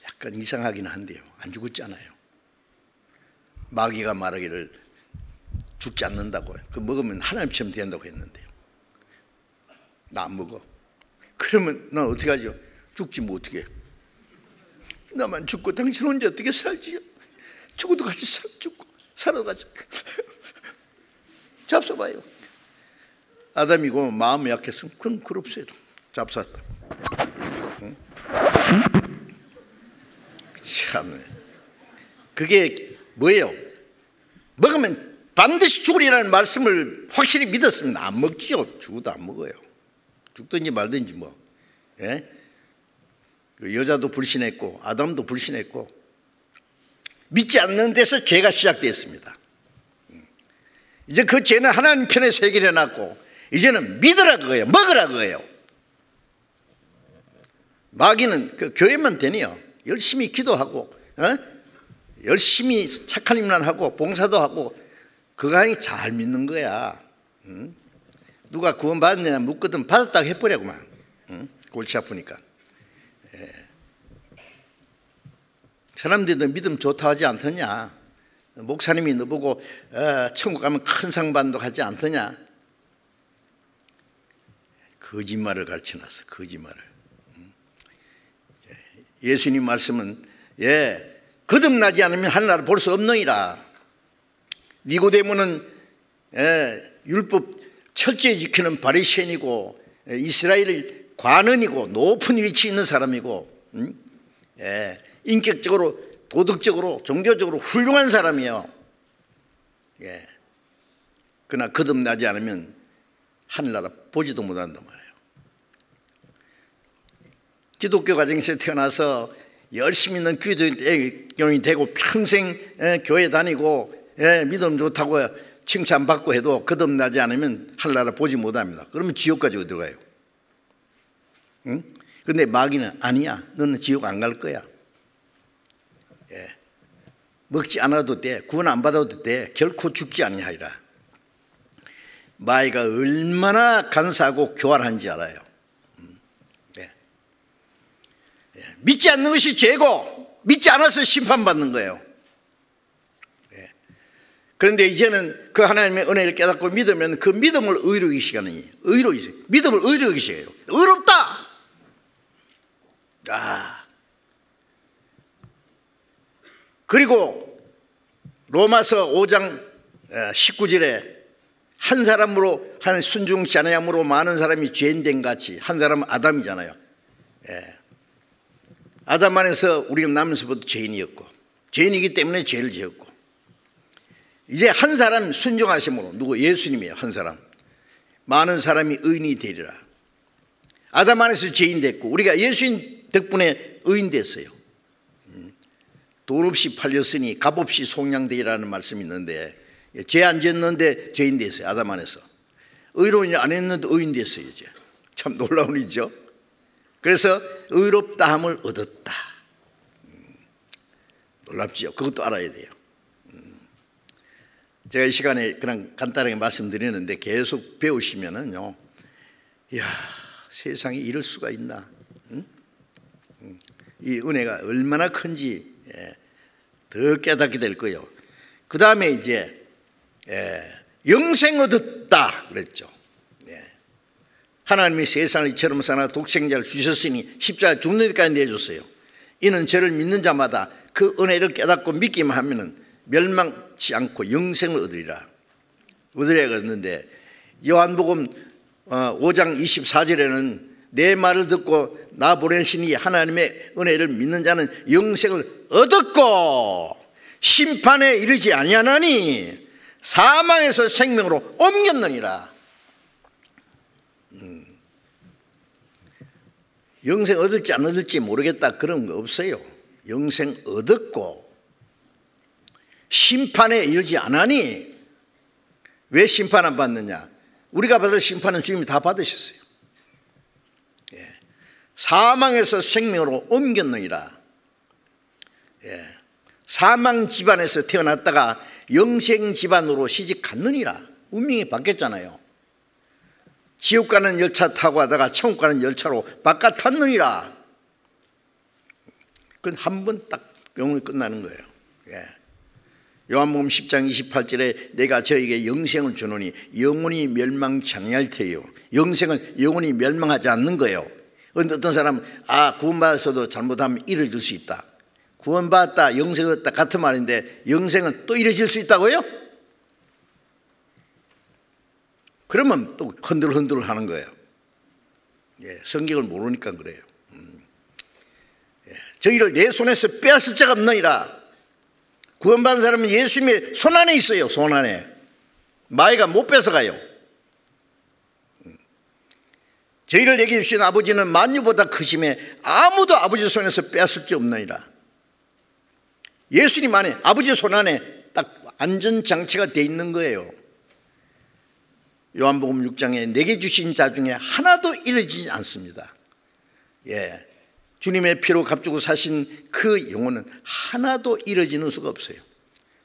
약간 이상하긴 한데요. 안 죽었잖아요. 마귀가 말하기를 죽지 않는다고 해요. 그 먹으면 하나님처럼 된다고 했는데요. 나 안 먹어. 그러면 난 어떻게 하죠? 죽지 뭐 어떻게 해. 나만 죽고 당신 혼자 어떻게 살지요? 죽어도 같이 죽고 살아도 같이 잡숴봐요. 아담이고 마음이 약했으면 그럼 그럽어요. 잡쌌다. 응? 참, 그게 뭐예요? 먹으면 반드시 죽으리라는 말씀을 확실히 믿었습니다. 안 먹지요. 죽어도 안 먹어요. 죽든지 말든지 뭐. 그 여자도 불신했고 아담도 불신했고 믿지 않는 데서 죄가 시작됐습니다. 이제 그 죄는 하나님 편에서 해결해 놨고 이제는 믿으라 그거예요. 먹으라 그거예요. 마귀는 그 교회만 되네요. 열심히 기도하고 열심히 착한 일만 하고 봉사도 하고 그거 하니 잘 믿는 거야. 누가 구원 받았느냐 묻거든 받았다고 해버려구만. 골치 아프니까. 사람들이 너 믿음 좋다 하지 않더냐. 목사님이 너보고 천국 가면 큰 상 받는다고 하지 않더냐? 거짓말을 가르쳐놨어. 거짓말을. 예수님 말씀은 거듭나지 않으면 하늘나라 볼 수 없느니라. 니고데모는 율법 철저히 지키는 바리새인이고 이스라엘 관원이고 높은 위치에 있는 사람이고 인격적으로 도덕적으로 종교적으로 훌륭한 사람이에요. 그러나 거듭나지 않으면 하늘나라 보지도 못한단 말이에요. 기독교 가정에서 태어나서 열심히 있는 기독교인이 되고 평생 교회 다니고 믿음 좋다고 칭찬받고 해도 거듭나지 않으면 하늘나라 보지 못합니다. 그러면 지옥 가지고 들어가요. 그런데 마귀는 아니야. 너는 지옥 안 갈 거야. 먹지 않아도 돼. 구원 안 받아도 돼. 결코 죽지 아니하리라. 마귀가 얼마나 간사하고 교활한지 알아요. 믿지 않는 것이 죄고 믿지 않아서 심판받는 거예요. 그런데 이제는 그 하나님의 은혜를 깨닫고 믿으면 그 믿음을 의로 여기시거든요. 믿음을 의로 여기시게요. 의롭다. 그리고 로마서 5장 19절에 한 사람으로 한 순종치 않으므로 많은 사람이 죄인된 같이, 한 사람은 아담이잖아요. 아담 안에서 우리가 나면서부터 죄인이었고 죄인이기 때문에 죄를 지었고 이제 한 사람 순종하심으로, 누구? 예수님이에요. 한 사람. 많은 사람이 의인이 되리라. 아담 안에서 죄인 됐고 우리가 예수님 덕분에 의인 됐어요. 돈 없이 팔렸으니 값 없이 속량되리라는 말씀이 있는데 죄 안 지었는데 죄인 됐어요. 아담 안에서. 의로운 일 안 했는데 의인 됐어요. 이제 참 놀라운 일이죠. 그래서 의롭다함을 얻었다. 놀랍지요. 그것도 알아야 돼요. 제가 이 시간에 그냥 간단하게 말씀드리는데 계속 배우시면은요, 이야, 세상에 이럴 수가 있나? 이 은혜가 얼마나 큰지 더 깨닫게 될 거예요. 그 다음에 이제 영생 얻었다 그랬죠. 하나님이 세상을 이처럼 사나 독생자를 주셨으니 십자가 죽는 데까지 내줬어요. 이는 저를 믿는 자마다 그 은혜를 깨닫고 믿기만 하면은 멸망치 않고 영생을 얻으리라. 얻으리라 그랬는데 요한복음 5장 24절에는 내 말을 듣고 나 보내시니 하나님의 은혜를 믿는 자는 영생을 얻었고 심판에 이르지 아니하나니 사망에서 생명으로 옮겼느니라. 영생 얻을지 안 얻을지 모르겠다 그런 거 없어요. 영생 얻었고 심판에 이르지 않으니. 왜 심판 안 받느냐? 우리가 받을 심판은 주님이 다 받으셨어요. 사망에서 생명으로 옮겼느니라. 사망 집안에서 태어났다가 영생 집안으로 시집 갔느니라. 운명이 바뀌었잖아요. 지옥 가는 열차 타고 가다가 천국 가는 열차로 바깥 탔느니라. 그건 한 번 딱 영원히 끝나는 거예요. 요한복음 10장 28절에 내가 저에게 영생을 주노니 영원히 멸망치 아니할 테요. 영생은 영원히 멸망하지 않는 거예요. 그런데 어떤 사람은 구원받았어도 잘못하면 잃어질 수 있다. 구원받았다, 영생 얻었다 같은 말인데 영생은 또 잃어질 수 있다고요? 그러면 또 흔들흔들 하는 거예요. 성경을 모르니까 그래요. 저희를 내 손에서 빼앗을 자가 없느니라. 구원받은 사람은 예수님의 손 안에 있어요. 손 안에. 마귀가 못 뺏어가요. 저희를 내게 주신 아버지는 만유보다 크심에 아무도 아버지 손에서 빼앗을 수 없느니라. 예수님 안에, 아버지 손 안에 딱 안전장치가 돼 있는 거예요. 요한복음 6장에 내게 주신 자 중에 하나도 잃어지지 않습니다. 주님의 피로 값주고 사신 그 영혼은 하나도 잃어지는 수가 없어요.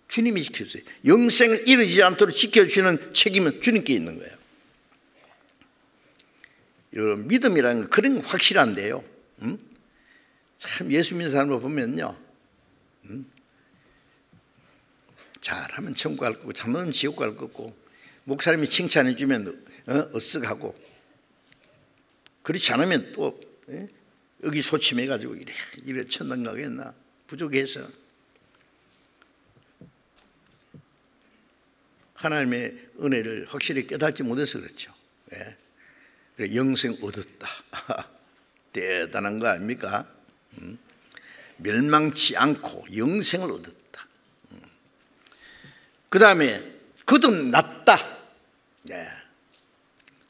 주님이 지켜주세요. 영생을 잃어지지 않도록 지켜주시는 책임은 주님께 있는 거예요. 여러분, 믿음이라는 건 그런 확실한데요. 참 예수 믿는 사람을 보면요, 잘하면 천국 갈 거고 잘못하면 지옥 갈 거고, 목사님이 칭찬해 주면 어쓱하고, 그렇지 않으면 또 의기소침해 가지고 이래 천당 가겠나, 부족해서. 하나님의 은혜를 확실히 깨닫지 못해서 그렇죠. 그래, 영생 얻었다. 대단한 거 아닙니까? 멸망치 않고 영생을 얻었다. 그 다음에 거듭났다.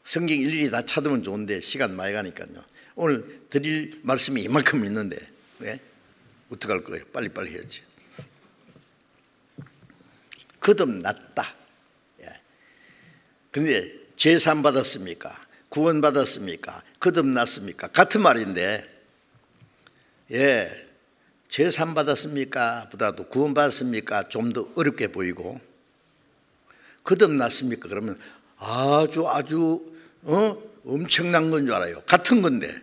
성경 일일이 다 찾으면 좋은데 시간 많이 가니까요. 오늘 드릴 말씀이 이만큼 있는데 어떡할 거예요? 빨리빨리 해야지. 거듭났다. 그런데 제산 받았습니까? 구원 받았습니까? 거듭났습니까? 같은 말인데, 제산 받았습니까? 보다도 구원 받았습니까? 좀 더 어렵게 보이고, 거듭났습니까? 그러면 아주 엄청난 건 줄 알아요. 같은 건데.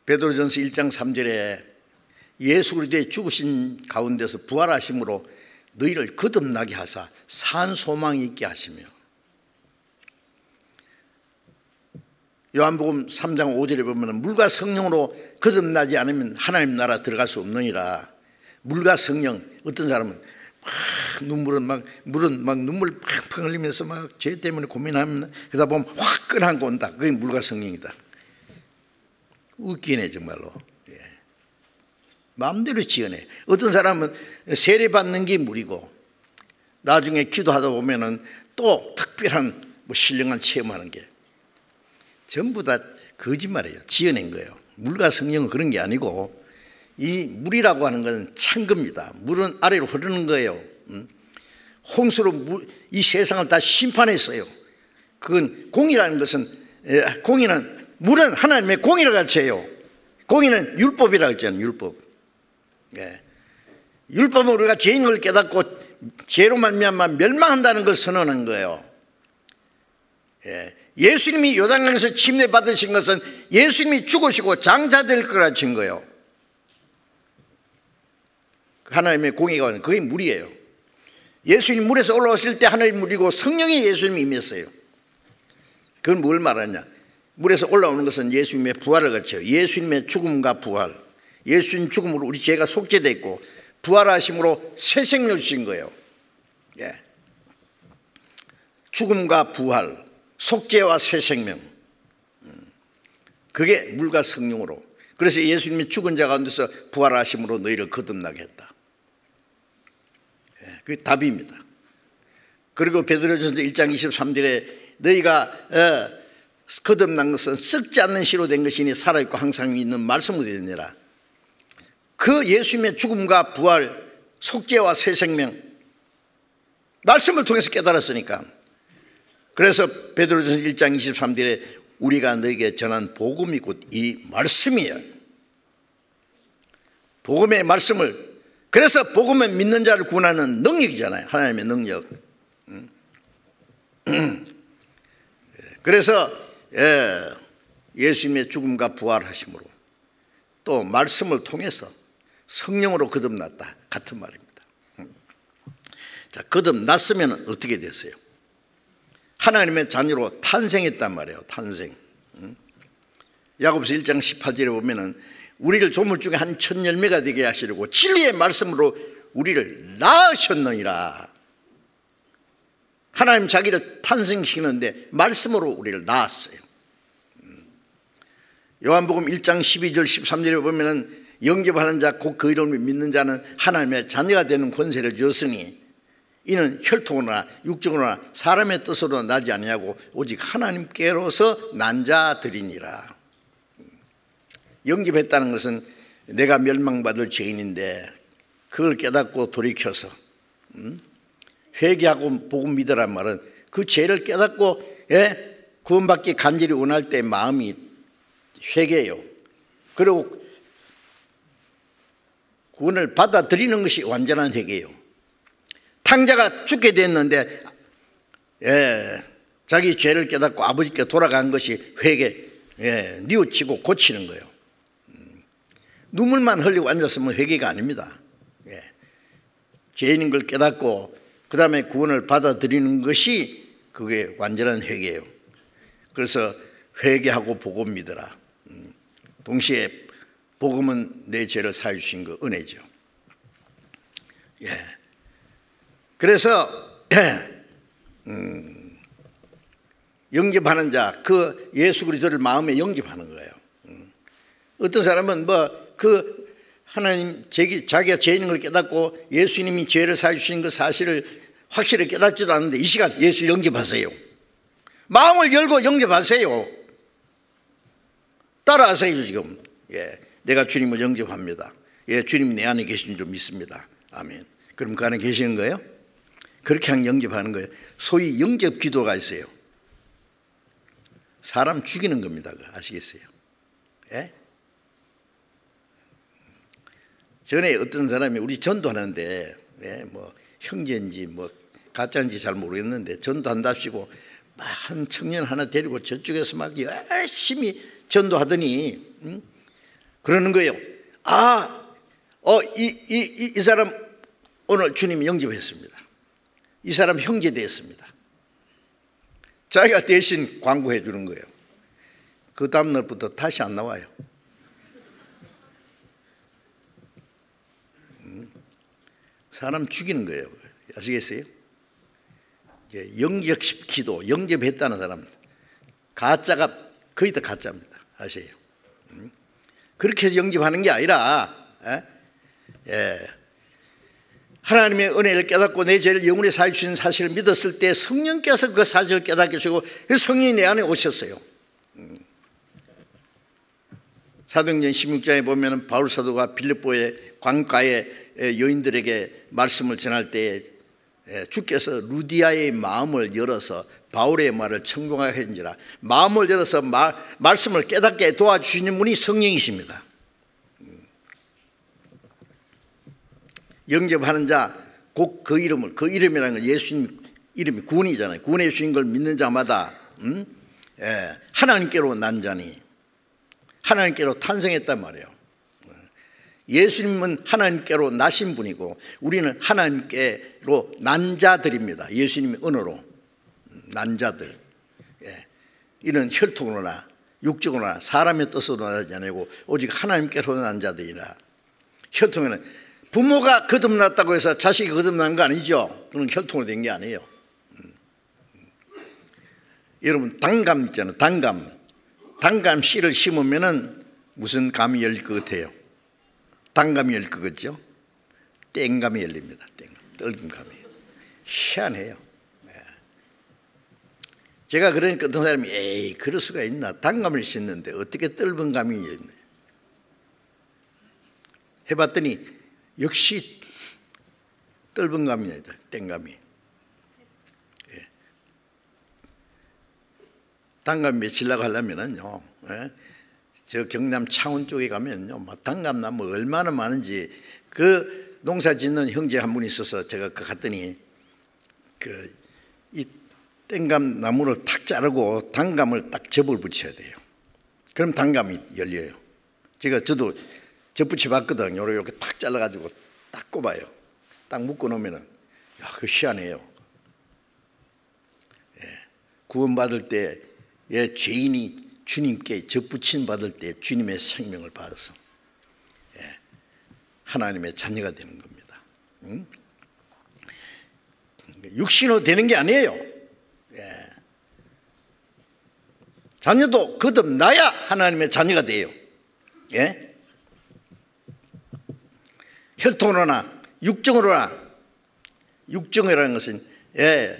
베드로전서 1장 3절에 예수 그리스도의 죽으신 가운데서 부활하심으로 너희를 거듭나게 하사 산 소망이 있게 하시며, 요한복음 3장 5절에 보면 물과 성령으로 거듭나지 않으면 하나님 나라 들어갈 수 없느니라. 물과 성령, 어떤 사람은 물은 막 눈물 팡팡 흘리면서 막 죄 때문에 고민하면 그러다 보면 화끈한 거 온다. 그게 물과 성령이다. 웃기네 정말로. 마음대로 지어내. 어떤 사람은 세례 받는 게 물이고, 나중에 기도하다 보면은 또 특별한 신령한 체험하는 게, 전부 다 거짓말이에요. 지어낸 거예요. 물과 성령은 그런 게 아니고, 이 물이라고 하는 것은 찬 겁니다. 물은 아래로 흐르는 거예요. 홍수로 이 세상을 다 심판했어요. 그건 공이라는 것은, 물은 하나님의 공이라고 가르쳐요. 공의는 율법이라고 했잖아요. 율법. 율법은 우리가 죄인을 깨닫고 죄로 말미암아 멸망한다는 걸 선언한 거예요. 예수님이 요단강에서 침례 받으신 것은 예수님이 죽으시고 장사될 거라 친 거예요. 하나님의 공의가 그게 물이에요. 예수님 물에서 올라오실 때 하나님 물이고 성령이 예수님이 임했어요. 그건 뭘 말하냐? 물에서 올라오는 것은 예수님의 부활을 가르쳐요. 예수님의 죽음과 부활. 예수님 죽음으로 우리 죄가 속죄됐고 부활하심으로 새 생명을 주신 거예요. 죽음과 부활, 속죄와 새 생명. 그게 물과 성령으로. 그래서 예수님이 죽은 자 가운데서 부활하심으로 너희를 거듭나게 했다. 그게 답입니다. 그리고 베드로전서 1장 23절에 너희가 거듭난 것은 썩지 않는 씨로 된 것이니 살아있고 항상 있는 말씀으로 되느니라. 그 예수님의 죽음과 부활, 속죄와 새 생명, 말씀을 통해서 깨달았으니까. 그래서 베드로전서 1장 23절에 우리가 너에게 전한 복음이 곧 이 말씀이에요. 복음의 말씀을, 그래서 복음을 믿는 자를 구원하는 능력이잖아요. 하나님의 능력. 그래서 예수님의 죽음과 부활하심으로 또 말씀을 통해서 성령으로 거듭났다. 같은 말입니다. 자, 거듭났으면 어떻게 됐어요? 하나님의 자녀로 탄생했단 말이에요. 탄생. 야고보서 1장 18절에 보면은 우리를 조물 중에 한 천 열매가 되게 하시려고 진리의 말씀으로 우리를 낳으셨느니라. 하나님 자기를 탄생시키는데 말씀으로 우리를 낳았어요. 요한복음 1장 12절 13절에 보면은 영접하는 자 곧 그 이름을 믿는 자는 하나님의 자녀가 되는 권세를 주었으니 이는 혈통으로나 육적으로나 사람의 뜻으로 나지 아니하고 오직 하나님께로서 난 자들이니라. 영접했다는 것은 내가 멸망받을 죄인인데 그걸 깨닫고 돌이켜서 회개하고 복음 믿으란 말은 그 죄를 깨닫고 구원받기 간절히 원할 때 마음이 회개예요. 그리고 구원을 받아들이는 것이 완전한 회개예요. 탕자가 죽게 됐는데 자기 죄를 깨닫고 아버지께 돌아간 것이 회개. 뉘우치고 고치는 거예요. 눈물만 흘리고 앉았으면 회개가 아닙니다. 죄인인 걸 깨닫고 그 다음에 구원을 받아들이는 것이 그게 완전한 회개예요. 그래서 회개하고 복음 믿어라. 동시에 복음은 내 죄를 사해 주신 거 은혜죠. 그래서 영접하는 자, 그 예수 그리스도를 마음에 영접하는 거예요. 어떤 사람은 하나님 자기가 죄인인 걸 깨닫고 예수님이 죄를 사해 주시는 그 사실을 확실히 깨닫지도 않는데 이 시간 예수 영접하세요. 마음을 열고 영접하세요. 따라하세요. 지금 내가 주님을 영접합니다. 주님이 내 안에 계신 줄 믿습니다. 아멘. 그럼 그 안에 계시는 거예요? 그렇게 영접하는 거예요. 소위 영접 기도가 있어요. 사람 죽이는 겁니다. 아시겠어요? 전에 어떤 사람이 우리 전도하는데 뭐 형제인지 뭐 가짜인지 잘 모르겠는데 전도한답시고 한 청년 하나 데리고 저쪽에서 막 열심히 전도하더니 그러는 거예요. 이 사람 오늘 주님이 영접했습니다. 이 사람 형제 됐습니다. 자기가 대신 광고해 주는 거예요. 그 다음 날부터 다시 안 나와요. 사람 죽이는 거예요. 아시겠어요? 영접 기도, 영접했다는 사람 가짜가 거의 다 가짜입니다. 아세요? 그렇게 해서 영접하는 게 아니라 하나님의 은혜를 깨닫고 내 죄를 영원히 사해 주시는 사실을 믿었을 때 성령께서 그 사실을 깨닫게 해주시고 그 성령이 내 안에 오셨어요. 사도행전 16장에 보면 바울 사도가 빌립보의 광가의 여인들에게 말씀을 전할 때 주께서 루디아의 마음을 열어서 바울의 말을 청종하게 하신지라. 마음을 열어서 말씀을 깨닫게 도와주시는 분이 성령이십니다. 영접하는 자 곧 그 이름을, 그 이름이라는 건 예수님 이름이 구원이잖아요. 구원해 주신 걸 믿는 자마다 하나님께로 난 자니 하나님께로 탄생했단 말이에요. 예수님은 하나님께로 나신 분이고 우리는 하나님께로 난 자들입니다. 예수님의 언어로 난 자들. 이는 혈통으로나 육적으로나 사람의 뜻으로 나지 아니고 오직 하나님께로 난 자들이라. 혈통에는 부모가 거듭났다고 해서 자식이 거듭난 거 아니죠. 그건 혈통으로 된 게 아니에요. 여러분 단감 있잖아요. 단감 씨를 심으면은 무슨 감이 열릴 것 같아요? 단감이 열릴 것 같죠? 땡감이 열립니다. 땡감, 감이. 희한해요. 제가 그러니까 어떤 사람이 에이 그럴 수가 있나? 단감을 심는데 어떻게 떫은 감이 열리네. 해봤더니 역시 떫은 감입니다. 땡감이. 단감 맺히려고 하려면은요, 저 경남 창원 쪽에 가면요, 막 단감나무 얼마나 많은지 그 농사 짓는 형제 한 분이 있어서 제가 갔더니 이 땡감 나무를 탁 자르고 단감을 딱 접을 붙여야 돼요. 그럼 단감이 열려요. 저도 접 붙여 봤거든요. 이렇게 탁 잘라가지고 딱 꼽아요. 딱 묶어 놓으면은, 야, 그거 희한해요. 구원받을 때, 죄인이 주님께 접붙임 받을 때 주님의 생명을 받아서 하나님의 자녀가 되는 겁니다. 육신으로 되는 게 아니에요. 자녀도 거듭나야 하나님의 자녀가 돼요. 혈통으로나 육정이라는 것은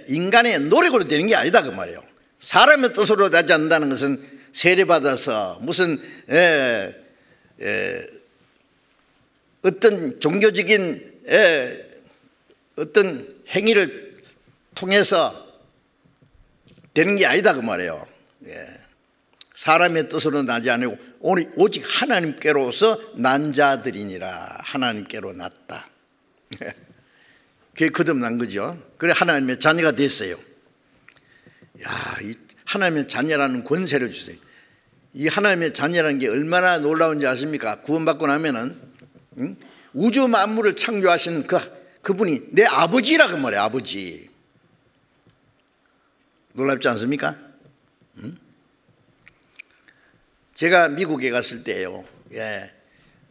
인간의 노력으로 되는 게 아니다 그 말이에요. 사람의 뜻으로 되지 않는다는 것은 세례받아서 무슨 어떤 종교적인 어떤 행위를 통해서 되는 게 아니다 그 말이에요. 사람의 뜻으로 나지 않고 오직 하나님께로서 난 자들이니라. 하나님께로 났다. 그게 거듭난 거죠. 그래 하나님의 자녀가 됐어요. 야, 이 하나님의 자녀라는 권세를 주세요. 이 하나님의 자녀라는 게 얼마나 놀라운지 아십니까? 구원받고 나면은 우주 만물을 창조하신 그분이 내 아버지라고 말해요. 아버지. 놀랍지 않습니까? 제가 미국에 갔을 때요,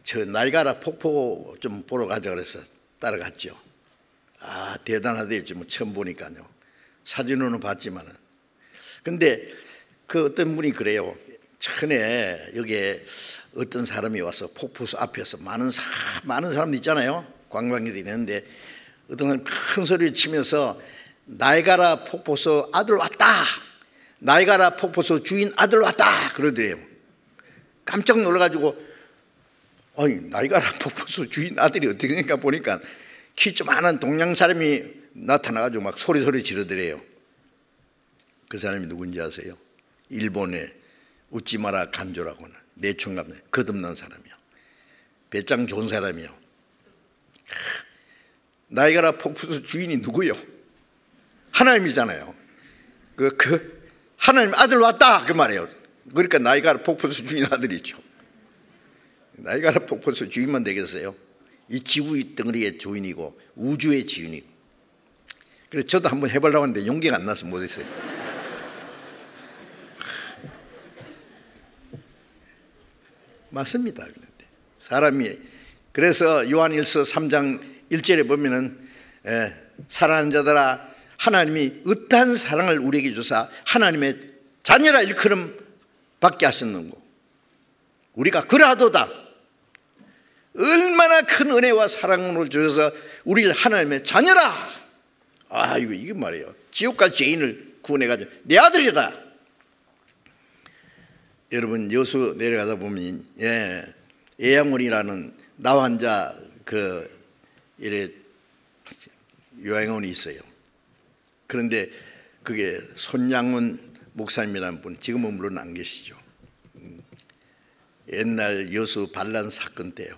저 나이가라 폭포 좀 보러 가자 그래서 따라갔죠. 아, 대단하대요. 뭐 처음 보니까요. 사진으로는 봤지만은. 근데 그 어떤 분이 그래요. 전에 여기에 어떤 사람이 와서 폭포수 앞에서 많은 사람들 있잖아요. 관광객들이 있는데 어떤 사람이 큰 소리 치면서 나이가라 폭포수 아들 왔다. 나이가라 폭포수 주인 아들 왔다. 그러더래요. 깜짝 놀라가지고 아니 나이가라 폭포수 주인 아들이 어떻게 되니까 보니까 키 조그마한 동양 사람이 나타나가지고 막 소리 지르더래요. 그 사람이 누군지 아세요? 일본의 우찌마라 간조라고는 내총감 거듭난 사람이요. 배짱 좋은 사람이요. 나이가라 폭포수 주인이 누구요? 하나님이잖아요. 그 하나님 아들 왔다 그 말이에요. 그러니까 나이가라 폭포수 주인 아들이죠. 나이가라 폭포수 주인만 되겠어요? 이 지구의 덩어리의 주인이고 우주의 주인이고. 그래서 저도 한번 해보려고 하는데 용기가 안 나서 못했어요. 맞습니다. 그런데 사람이 그래서 요한일서 3장 1절에 보면은 사랑하는 자들아 하나님이 어떠한 사랑을 우리에게 주사 하나님의 자녀라 일컬음 받게 하셨는고 우리가 그러하도다 얼마나 큰 은혜와 사랑으로 주셔서 우리를 하나님의 자녀라. 아 이게 말이에요. 지옥 갈 죄인을 구원해가지고 내 아들이다. 여러분 여수 내려가다 보면 예양원이라는 나환자 이래 요양원이 있어요. 그런데 그게 손양원 목사님이라는 분 지금은 물론 안 계시죠. 옛날 여수 반란 사건 때요.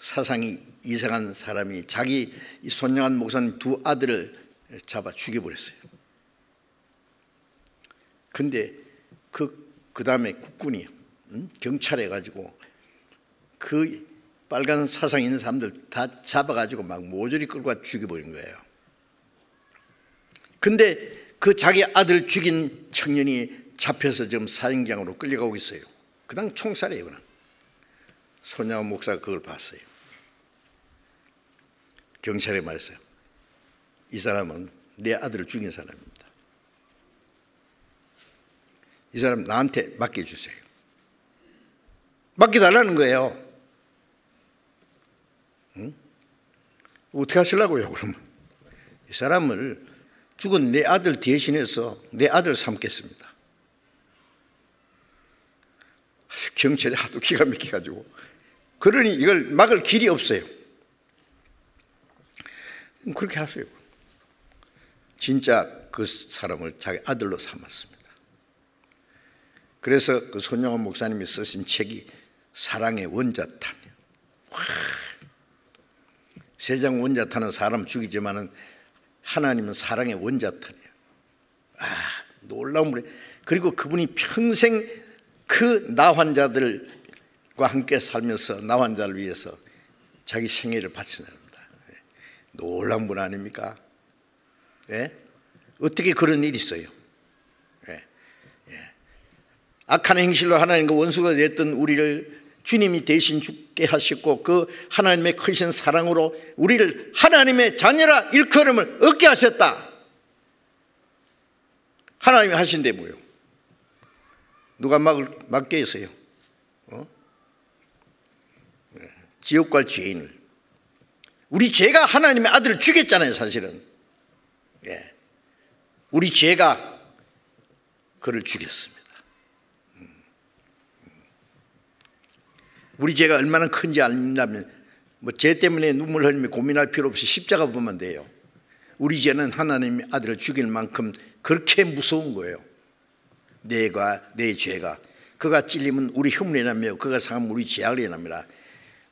사상이 이상한 사람이 자기 이 손양원 목사님 두 아들을 잡아 죽여버렸어요. 근데 그 다음에 국군이 경찰해 가지고 그 빨간 사상 있는 사람들 다 잡아가지고 막 모조리 끌고 죽여버린 거예요. 근데 그 자기 아들 죽인 청년이 잡혀서 지금 사형장으로 끌려가고 있어요. 그냥 총살이에요. 그냥 손양원 목사가 그걸 봤어요. 경찰에 말했어요. 이 사람은 내 아들을 죽인 사람입니다. 이 사람 나한테 맡겨주세요. 맡겨달라는 거예요. 응? 어떻게 하시려고요 그러면? 이 사람을 죽은 내 아들 대신해서 내 아들 삼겠습니다. 경찰이 하도 기가 막혀가지고 그러니 이걸 막을 길이 없어요. 그렇게 하세요. 진짜 그 사람을 자기 아들로 삼았습니다. 그래서 그 손양원 목사님이 쓰신 책이 사랑의 원자탄이에요. 세상 원자탄은 사람 죽이지만은 하나님은 사랑의 원자탄이에요. 놀라운 분이. 그리고 그분이 평생 그 나환자들과 함께 살면서 나환자를 위해서 자기 생애를 바친 사람입니다. 놀라운 분 아닙니까? 어떻게 그런 일이 있어요? 악한 행실로 하나님과 원수가 됐던 우리를 주님이 대신 죽게 하셨고 그 하나님의 크신 사랑으로 우리를 하나님의 자녀라 일컬음을 얻게 하셨다. 하나님이 하신데 뭐요? 누가 막게 했어요? 지옥 갈 죄인을. 우리 죄가 하나님의 아들을 죽였잖아요 사실은. 우리 죄가 그를 죽였습니다. 우리 죄가 얼마나 큰지 알려면 죄 때문에 눈물 흘리며 고민할 필요 없이 십자가 보면 돼요. 우리 죄는 하나님의 아들을 죽일 만큼 그렇게 무서운 거예요. 내 죄가. 그가 찔리면 우리 흠을 인하며 그가 상하면 우리 죄악을 인합니다.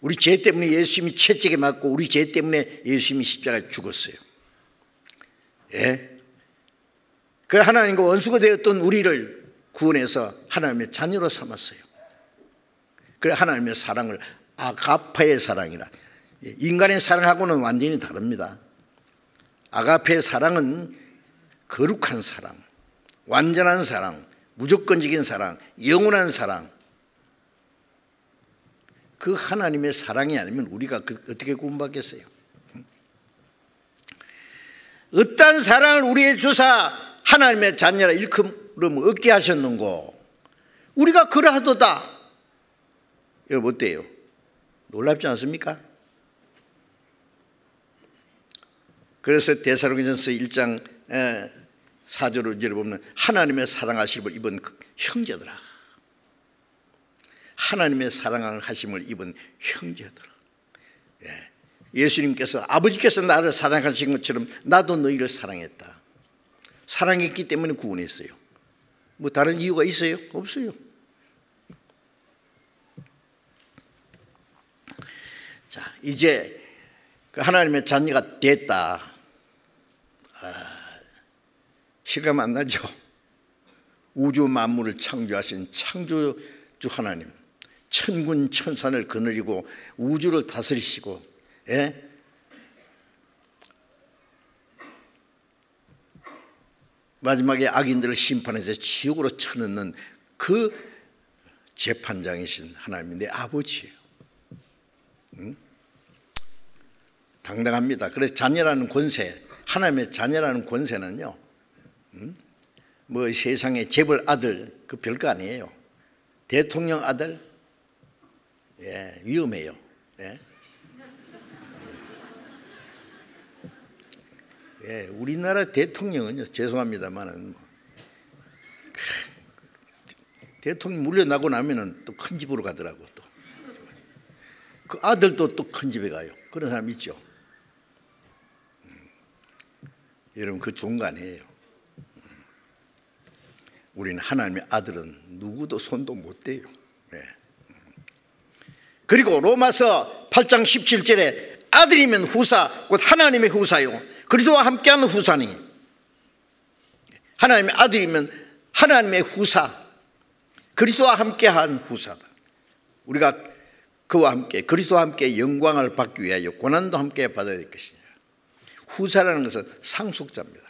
우리 죄 때문에 예수님이 채찍에 맞고 우리 죄 때문에 예수님이 십자가에 죽었어요. 그 하나님과 원수가 되었던 우리를 구원해서 하나님의 자녀로 삼았어요. 그래 하나님의 사랑을 아가페의 사랑이라. 인간의 사랑하고는 완전히 다릅니다. 아가페의 사랑은 거룩한 사랑, 완전한 사랑, 무조건적인 사랑, 영원한 사랑. 그 하나님의 사랑이 아니면 우리가 어떻게 구원받겠어요? 어떤 사랑을 우리의 주사 하나님의 자녀라 일컬음 얻게 하셨는고 우리가 그러하도다. 여러분 어때요? 놀랍지 않습니까? 그래서 데살로니가전서 1장 4절을 보면 하나님의 사랑하심을 입은 형제들아, 하나님의 사랑하심을 입은 형제들아. 예수님께서 아버지께서 나를 사랑하신 것처럼 나도 너희를 사랑했다. 사랑했기 때문에 구원했어요. 뭐 다른 이유가 있어요? 없어요. 자, 이제 그 하나님의 자녀가 됐다. 실감 안 나죠? 우주 만물을 창조하신 창조주 하나님, 천군 천산을 거느리고 우주를 다스리시고, 마지막에 악인들을 심판해서 지옥으로 쳐넣는 그 재판장이신 하나님이 내 아버지예요. 당당합니다. 그래서 자녀라는 권세, 하나님의 자녀라는 권세는요, 뭐 세상의 재벌 아들 그 별거 아니에요. 대통령 아들, 위험해요. 우리나라 대통령은요, 죄송합니다만은 대통령 물려나고 나면은 또 큰 집으로 가더라고. 또 그 아들도 또 큰 집에 가요. 그런 사람 있죠. 여러분 그 좋은 거 아니에요. 우리는 하나님의 아들은 누구도 손도 못 대요. 그리고 로마서 8장 17절에 아들이면 후사 곧 하나님의 후사요 그리스도와 함께하는 후사니, 하나님의 아들이면 하나님의 후사, 그리스도와 함께한 후사다. 우리가 그와 함께 그리스도와 함께 영광을 받기 위하여 고난도 함께 받아야 될 것이냐. 후사라는 것은 상속자입니다.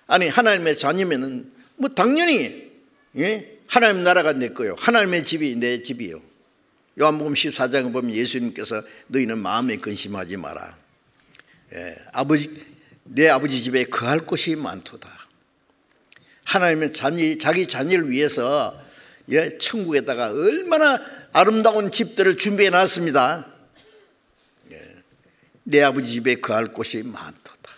아니 하나님의 자녀면은 뭐 당연히 하나님 나라가 내 거요, 하나님의 집이 내 집이요. 요한복음 14장에 보면 예수님께서 너희는 마음에 근심하지 마라. 내 아버지 집에 거할 곳이 많도다. 하나님의 자기 자녀를 위해서 천국에다가 얼마나 아름다운 집들을 준비해 놨습니다. 내 아버지 집에 거할 곳이 많도다.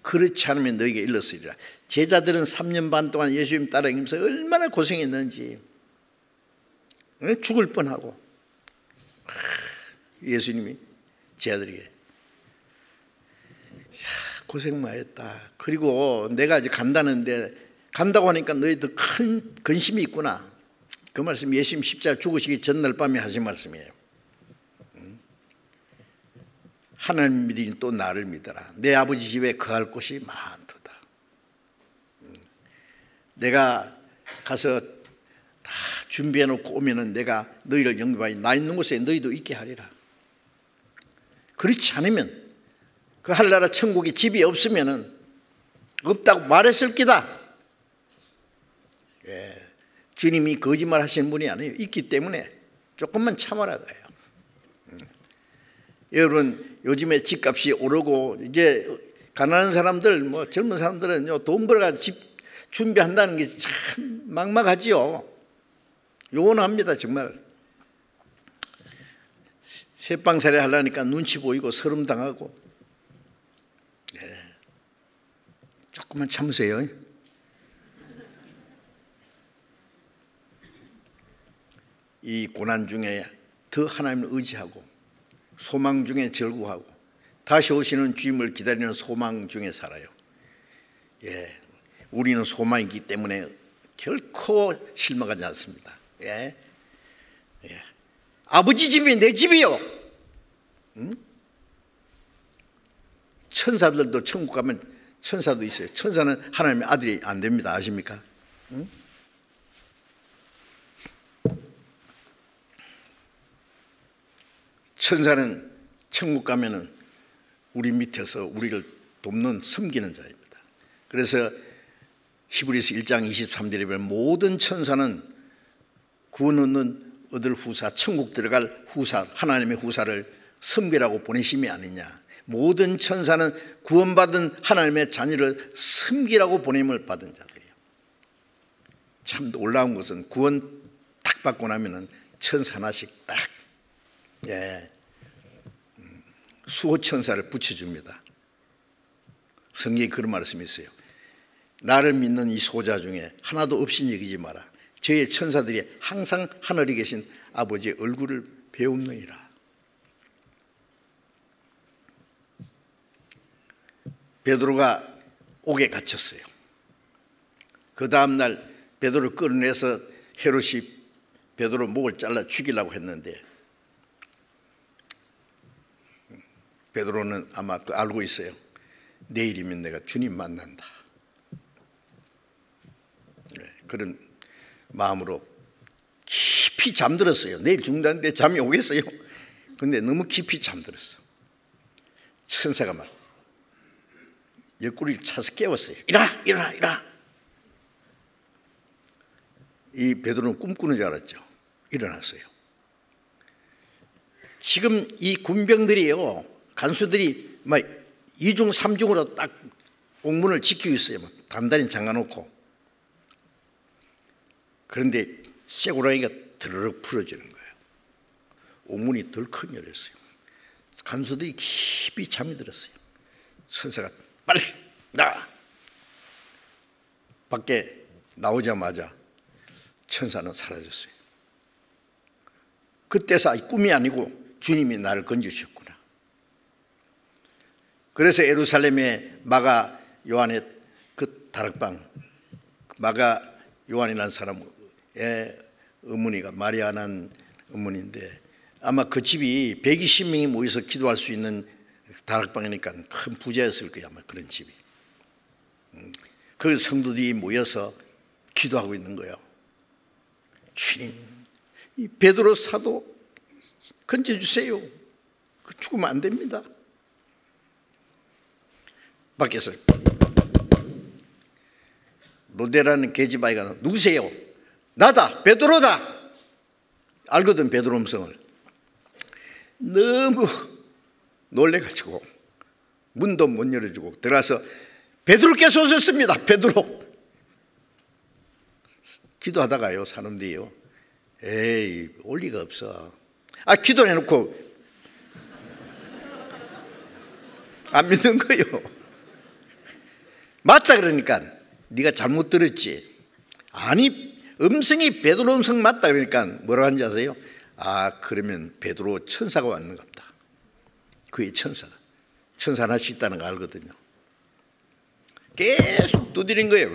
그렇지 않으면 너희에게 일렀으리라. 제자들은 3년 반 동안 예수님 따라다니면서 얼마나 고생했는지, 죽을 뻔하고. 예수님이 제자들에게 고생 많이 했다. 그리고 내가 이제 간다고 하니까 너희들 큰 근심이 있구나. 그 말씀 예수님 십자가 죽으시기 전날 밤에 하신 말씀이에요. 하나님 믿으니 또 나를 믿어라. 내 아버지 집에 거할 곳이 많도다. 내가 가서 다 준비해 놓고 오면은 내가 너희를 영접하여 나 있는 곳에 너희도 있게 하리라. 그렇지 않으면 그 하늘나라 천국에 집이 없으면은 없다고 말했을 기다. 주님이 거짓말 하시는 분이 아니에요. 있기 때문에 조금만 참아라 가요. 여러분 요즘에 집값이 오르고 이제 가난한 사람들, 뭐 젊은 사람들은 돈 벌어가지고 집 준비한다는 게 참 막막하지요. 요원합니다 정말. 새빵살이 하려니까 눈치 보이고 서름 당하고. 조금만 참으세요. 이 고난 중에 더 하나님을 의지하고 소망 중에 절구하고 다시 오시는 주님을 기다리는 소망 중에 살아요. 우리는 소망이기 때문에 결코 실망하지 않습니다. 아버지 집이 내 집이요. 천사들도 천국 가면 천사도 있어요. 천사는 하나님의 아들이 안 됩니다. 아십니까? 응? 천사는 천국 가면은 우리 밑에서 우리를 돕는 섬기는 자입니다. 그래서 히브리서 1장 23절에 보면 모든 천사는 구원 얻을 후사, 천국 들어갈 후사, 하나님의 후사를 섬기라고 보내심이 아니냐. 모든 천사는 구원받은 하나님의 자녀를 섬기라고 보냄을 받은 자들이에요. 참 놀라운 것은 구원 딱 받고 나면은 천사 하나씩 딱 수호 천사를 붙여줍니다. 성경에 그런 말씀이 있어요. 나를 믿는 이 소자 중에 하나도 없이 여기지 마라. 저의 천사들이 항상 하늘에 계신 아버지의 얼굴을 배움느니라. 베드로가 옥에 갇혔어요. 그 다음날 베드로를 끌어내서 헤롯이 베드로 목을 잘라 죽이려고 했는데 베드로는 아마 알고 있어요. 내일이면 내가 주님 만난다. 그런 마음으로 깊이 잠들었어요. 내일 죽는다는데 잠이 오겠어요? 근데 너무 깊이 잠들었어. 천사가 막 옆구리를 차서 깨웠어요. 일어나, 일어나, 일어나. 이 베드로는 꿈꾸는 줄 알았죠. 일어났어요. 지금 이 군병들이요, 간수들이 막 2중 3중으로 딱 옥문을 지키고 있어요. 막 단단히 잠가놓고. 그런데 쇠고랑이가 드르륵 풀어지는 거예요. 옥문이 덜컥 열렸어요. 간수들이 깊이 잠이 들었어요. 천사가 빨리 나가. 밖에 나오자마자 천사는 사라졌어요. 그때서 꿈이 아니고 주님이 나를 건져주셨구나. 그래서 예루살렘의 마가 요한의 그 다락방, 마가 요한이라는 사람의 어머니가 마리아라는 어머니인데 아마 그 집이 120명이 모여서 기도할 수 있는 다락방이니까 큰 부자였을 거예요. 아마 그런 집이. 그 성도들이 모여서 기도하고 있는 거예요. 주님, 이 베드로 사도 건져주세요. 죽으면 안 됩니다. 밖에서 로데라는 계집아이가 누구세요? 나다, 베드로다. 알거든 베드로 음성을. 너무 놀래가지고 문도 못 열어주고 들어가서 베드로께서 오셨습니다. 베드로. 기도하다가요 사람들이요, 에이 올 리가 없어. 기도해놓고 안 믿는 거예요. 맞다 그러니까 네가 잘못 들었지. 아니 음성이 베드로 음성 맞다 그러니까 뭐라고 하는지 아세요? 그러면 베드로 천사가 왔는가 보다. 그의 천사가. 천사 하나씩 있다는 거 알거든요. 계속 두드린 거예요.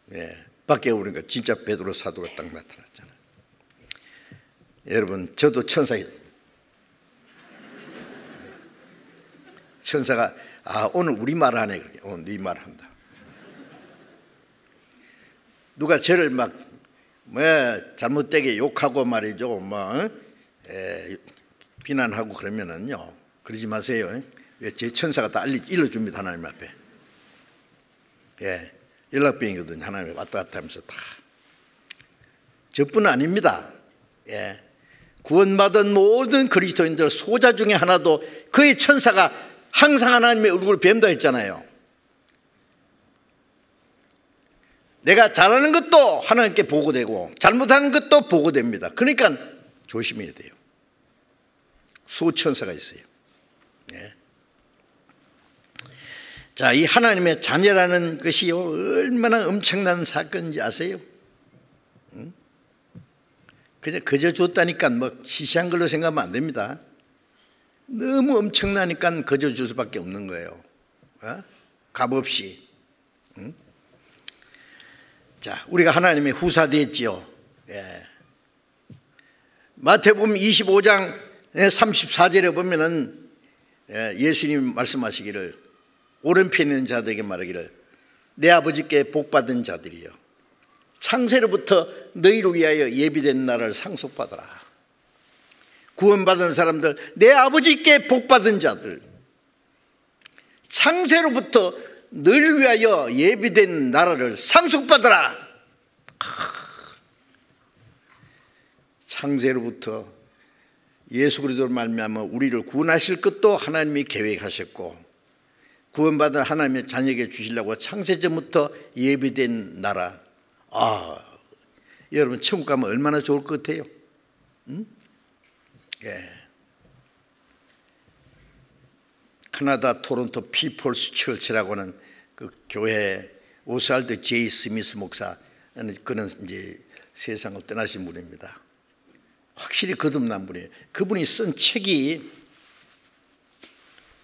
그러니까 밖에 오니까 진짜 베드로 사도가 딱 나타났잖아요. 여러분 저도 천사예요. 천사가 오늘 우리 말을 하네. 오늘 네 말을 한다. 누가 저를 막 잘못되게 욕하고 말이죠, 비난하고 그러면은요, 그러지 마세요. 제 천사가 다 일러줍니다. 하나님 앞에. 연락병이거든요. 하나님 왔다 갔다 하면서 다. 저뿐 아닙니다. 구원받은 모든 그리스도인들 소자 중에 하나도 그의 천사가 항상 하나님의 얼굴을 뵌다 했잖아요. 내가 잘하는 것도 하나님께 보고되고 잘못하는 것도 보고됩니다. 그러니까 조심해야 돼요. 수호천사가 있어요. 자, 이 하나님의 자녀라는 것이 얼마나 엄청난 사건인지 아세요? 그저 줬다니까 시시한 걸로 생각하면 안 됩니다. 너무 엄청나니까 거저 줄 수밖에 없는 거예요. 값없이. 자, 우리가 하나님의 후사됐지요. 마태복음 25장 34절에 보면은 예수님 말씀하시기를 오른편에 있는 자들에게 말하기를 내 아버지께 복받은 자들이여 창세로부터 너희를 위하여 예비된 나라를 상속받아라. 구원받은 사람들, 내 아버지께 복받은 자들, 창세로부터 너희를 위하여 예비된 나라를 상속받아라. 창세로부터 예수 그리스도로 말미암아 우리를 구원하실 것도 하나님이 계획하셨고, 구원받은 하나님의 자녀에게 주시려고 창세전부터 예비된 나라. 여러분 천국 가면 얼마나 좋을 것 같아요? 응? 예. 캐나다 토론토 피플스 처치라고 하는 그 교회 오스왈드 제이 스미스 목사, 그는 이제 세상을 떠나신 분입니다. 확실히 거듭난 분이에요. 그분이 쓴 책이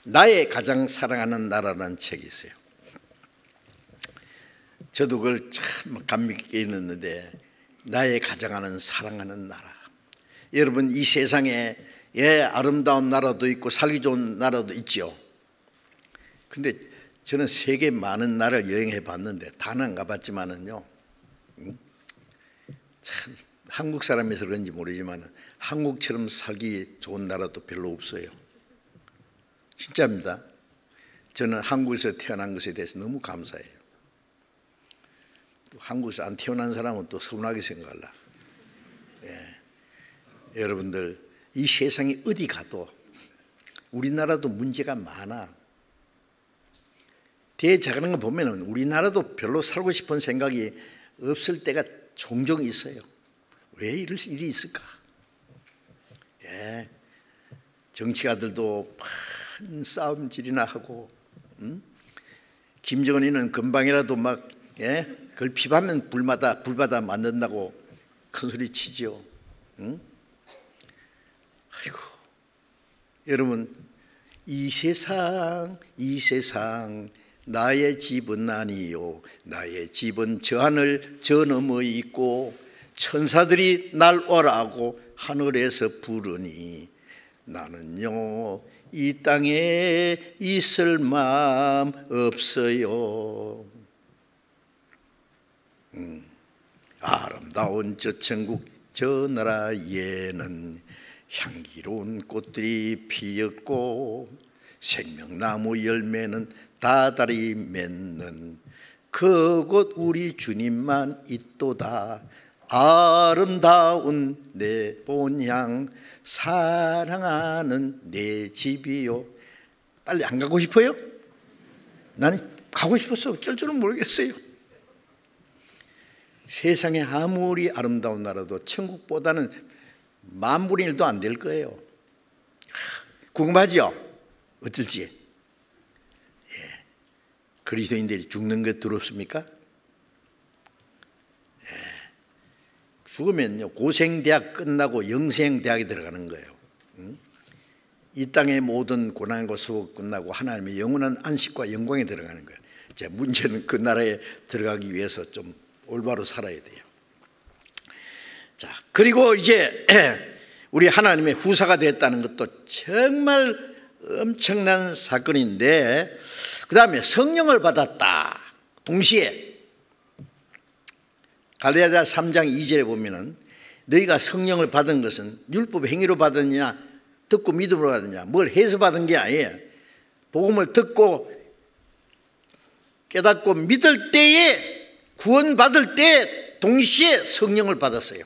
나의 가장 사랑하는 나라라는 책이 있어요. 저도 그걸 참 감명 깊게 읽었는데, 나의 가장 사랑하는 나라. 여러분 이 세상에 아름다운 나라도 있고 살기 좋은 나라도 있죠. 근데 저는 세계 많은 나라를 여행해 봤는데 다는 안 가봤지만은요, 참 한국 사람이라서 그런지 모르지만 한국처럼 살기 좋은 나라도 별로 없어요. 진짜입니다. 저는 한국에서 태어난 것에 대해서 너무 감사해요. 한국에서 안 태어난 사람은 또 서운하게 생각할라. 여러분들 이 세상에 어디 가도 우리나라도 문제가 많아. 대작은 거 보면 우리나라도 별로 살고 싶은 생각이 없을 때가 종종 있어요. 왜 이럴 일이 있을까? 정치가들도 큰 싸움질이나 하고, 김정은이는 금방이라도 막 그걸 피하면 불바다 만든다고 큰 소리 치죠. 아이고, 여러분 이 세상 나의 집은 아니요, 나의 집은 저 하늘 저 너머에 있고 천사들이 날 오라고 하늘에서 부르니 나는요 이 땅에 있을 마음 없어요. 아름다운 저 천국 저 나라에는 향기로운 꽃들이 피었고 생명나무 열매는 다달이 맺는 그곳 우리 주님만 있도다. 아름다운 내 본향 사랑하는 내 집이요. 빨리 안 가고 싶어요? 나는 가고 싶어서 어쩔 줄은 모르겠어요. 세상에 아무리 아름다운 나라도 천국보다는 만분의 1도 안 될 거예요. 궁금하죠? 어쩔지? 그리스도인들이 죽는 게 두렵습니까? 죽으면요 고생대학 끝나고 영생대학에 들어가는 거예요. 이 땅의 모든 고난과 수고 끝나고 하나님의 영원한 안식과 영광에 들어가는 거예요. 제 문제는 그 나라에 들어가기 위해서 좀 올바로 살아야 돼요. 자, 그리고 이제 우리 하나님의 후사가 됐다는 것도 정말 엄청난 사건인데, 그 다음에 성령을 받았다. 동시에 갈라디아 3장 2절에 보면은 너희가 성령을 받은 것은 율법 행위로 받았냐 듣고 믿음으로 받았냐, 뭘 해서 받은 게 아니에요. 복음을 듣고 깨닫고 믿을 때에, 구원받을 때 동시에 성령을 받았어요.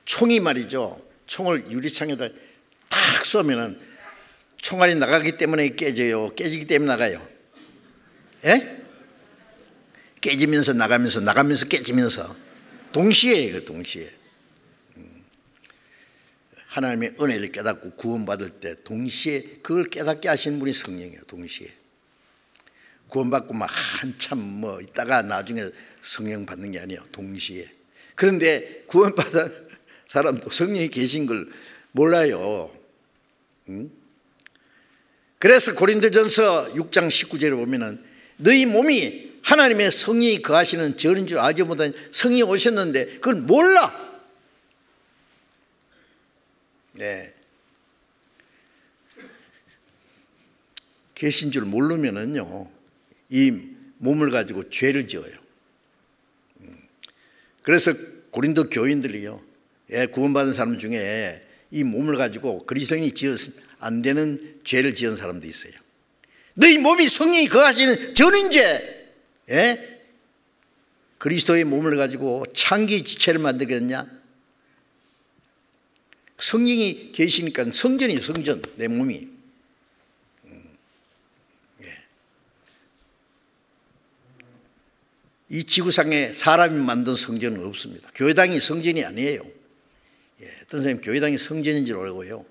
총이 말이죠, 총을 유리창에다 탁 쏘면은 총알이 나가기 때문에 깨져요, 깨지기 때문에 나가요? 깨지면서 나가면서 나가면서 깨지면서 동시에 동시에. 하나님의 은혜를 깨닫고 구원받을 때 동시에 그걸 깨닫게 하시는 분이 성령이에요. 동시에 구원받고 막 한참 뭐 있다가 나중에 성령 받는 게 아니에요. 동시에. 그런데 구원받은 사람도 성령이 계신 걸 몰라요. 그래서 고린도전서 6장 19절에 보면은 너희 몸이 하나님의 성령이 거하시는 전인 줄 알지 못하니 성령이 오셨는데 그걸 몰라. 계신 줄 모르면은요, 이 몸을 가지고 죄를 지어요. 그래서 고린도 교인들이요, 구원받은 사람 중에 이 몸을 가지고 그리스도인이 지어서 안 되는 죄를 지은 사람도 있어요. 너희 몸이 성령이 거하시는 전인죄, 그리스도의 몸을 가지고 창기 지체를 만들겠냐? 성령이 계시니까 성전이 성전, 내 몸이. 이 지구상에 사람이 만든 성전은 없습니다. 교회당이 성전이 아니에요. 어떤 사람이 교회당이 성전인 줄 알고요.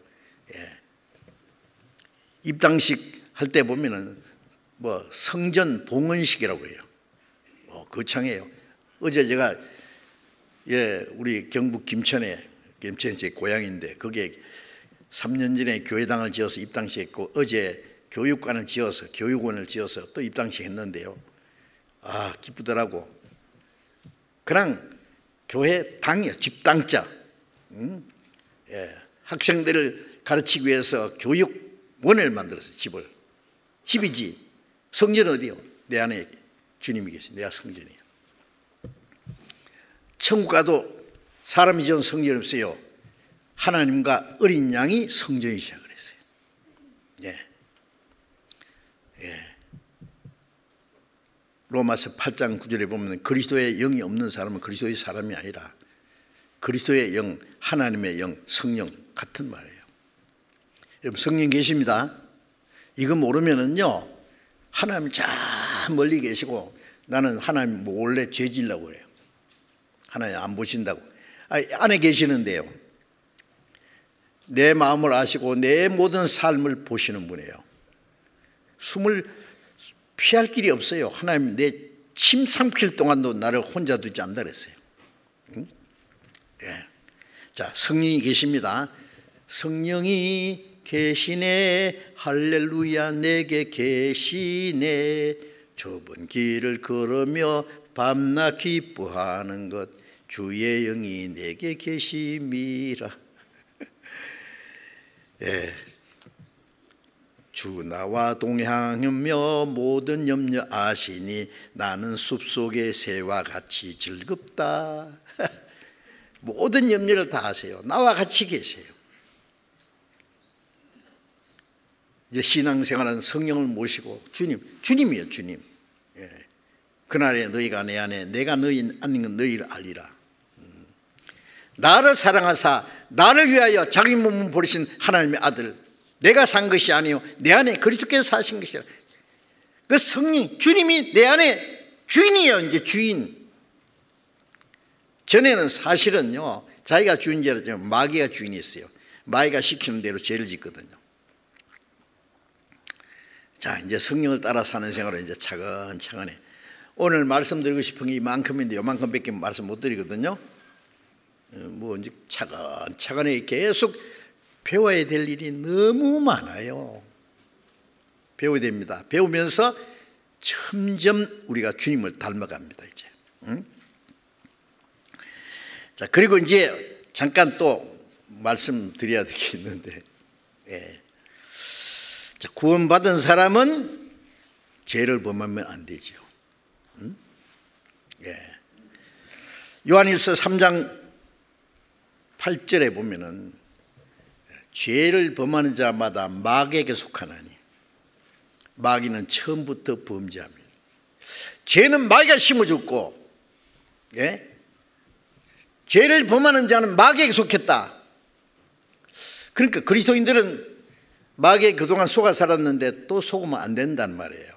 입당식 할 때 보면은 뭐 성전 봉헌식이라고 해요. 거창해요. 어제 제가 우리 경북 김천이 제 고향인데 거기에 3년 전에 교회당을 지어서 입당식했고 어제 교육관을 지어서 교육원을 지어서 또 입당식했는데요. 기쁘더라고. 그냥 교회 당이요, 집당자. 학생들을 가르치기 위해서 교육원을 만들었어요. 집이지. 성전 어디요? 내 안에 주님이 계시. 내가 성전이에요. 천국 가도 사람이 지은 성전이 없어요. 하나님과 어린 양이 성전이시라 그랬어요. 로마서 8장 9절에 보면 그리스도의 영이 없는 사람은 그리스도의 사람이 아니라 그리스도의 영, 하나님의 영, 성령 같은 말이에요. 여러분 성령 계십니다. 이거 모르면은요, 하나님 저 멀리 계시고 나는 하나님 몰래 죄 지으려고 그래요. 하나님 안 보신다고. 안에 계시는데요, 내 마음을 아시고 내 모든 삶을 보시는 분이에요. 숨을 피할 길이 없어요. 하나님 내 침 삼킬 동안도 나를 혼자 두지 않는다 그랬어요. 자, 성령이 계십니다. 성령이 계시네, 할렐루야, 내게 계시네. 좁은 길을 걸으며 밤낮 기뻐하는 것, 주의 영이 내게 계심이라. 주 나와 동행하며 모든 염려 아시니 나는 숲속의 새와 같이 즐겁다. 모든 염려를 다 아세요. 나와 같이 계세요. 이제 신앙생활은 성령을 모시고 주님이에요. 주님. 그날에 너희가 내 안에 내가 너희 안에 너희를 알리라. 나를 사랑하사 나를 위하여 자기 몸을 버리신 하나님의 아들, 내가 산 것이 아니요 내 안에 그리스도께서 사신 것이라. 그 성령 주님이 내 안에 주인이에요. 이제 주인. 전에는 사실은요, 자기가 주인인 줄 알았지만 마귀가 주인이었어요. 마귀가 시키는 대로 죄를 짓거든요. 자, 이제 성령을 따라 사는 생활을 이제 차근차근히. 오늘 말씀드리고 싶은 게 이만큼인데 이만큼밖에 말씀 못 드리거든요. 뭐 이제 차근차근히 계속 배워야 될 일이 너무 많아요. 배워야 됩니다. 배우면서 점점 우리가 주님을 닮아갑니다. 이제. 자, 그리고 이제 잠깐 또 말씀드려야 될 게 있는데, 자, 구원받은 사람은 죄를 범하면 안 되죠. 요한일서 3장 8절에 보면은 죄를 범하는 자마다 마귀에게 속하나니 마귀는 처음부터 범죄합니다. 죄는 마귀가 심어줬고, 죄를 범하는 자는 마귀에게 속했다. 그러니까 그리스도인들은 마귀에 그동안 속아 살았는데 또 속으면 안 된단 말이에요.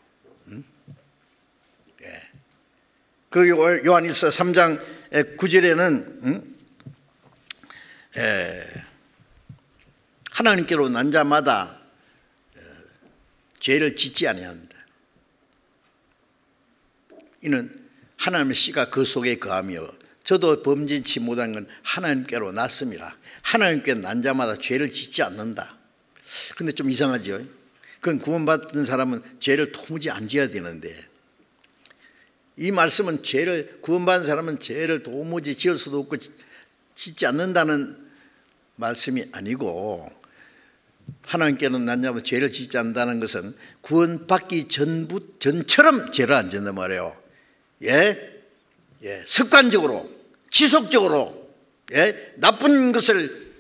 그리고 요한일서 3장 9절에는 하나님께로 난 자마다 죄를 짓지 아니한다. 이는 하나님의 씨가 그 속에 거하며 저도 범죄치 못한 건 하나님께로 났습니다. 하나님께 난 자마다 죄를 짓지 않는다. 근데 좀 이상하죠. 그건 구원받은 사람은 죄를 도무지 안 지어야 되는데, 이 말씀은 구원받은 사람은 죄를 도무지 지을 수도 없고 짓지 않는다는 말씀이 아니고, 하나님께는 난자면 죄를 짓지 않는다는 것은 구원받기 전처럼 죄를 안 짓는 말이에요. 습관적으로, 지속적으로, 나쁜 것을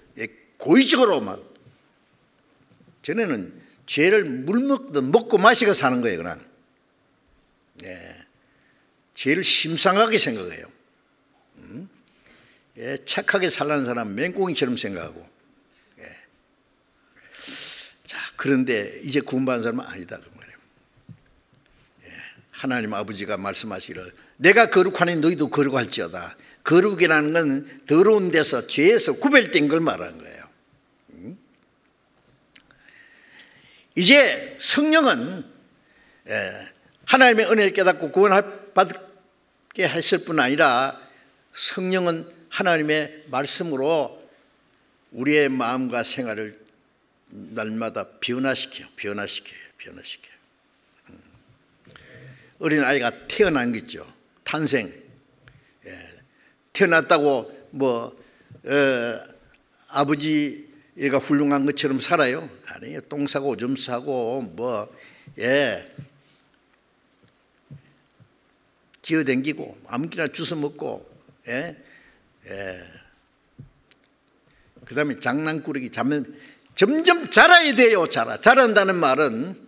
고의적으로 막. 전에는 죄를 물 먹든 먹고 마시고 사는 거예요, 그냥. 죄를 심상하게 생각해요. 착하게 살라는 사람은 맹꽁이처럼 생각하고. 자, 그런데 이제 구원받은 사람은 아니다, 그 말이에요. 하나님 아버지가 말씀하시기를 내가 거룩하니 너희도 거룩할지어다. 거룩이라는 건 더러운 데서 죄에서 구별된 걸 말하는 거예요. 이제 성령은 하나님의 은혜를 깨닫고 구원받게 했을 뿐 아니라 성령은 하나님의 말씀으로 우리의 마음과 생활을 날마다 변화시켜요. 어린아이가 태어난 게 있죠. 탄생. 태어났다고 아버지가 훌륭한 것처럼 살아요? 아니에요. 똥 싸고 오줌 싸고 기어댕기고 아무렇게나 주워 먹고 그 다음에 장난꾸러기 자면 점점 자라야 돼요. 자란다는 말은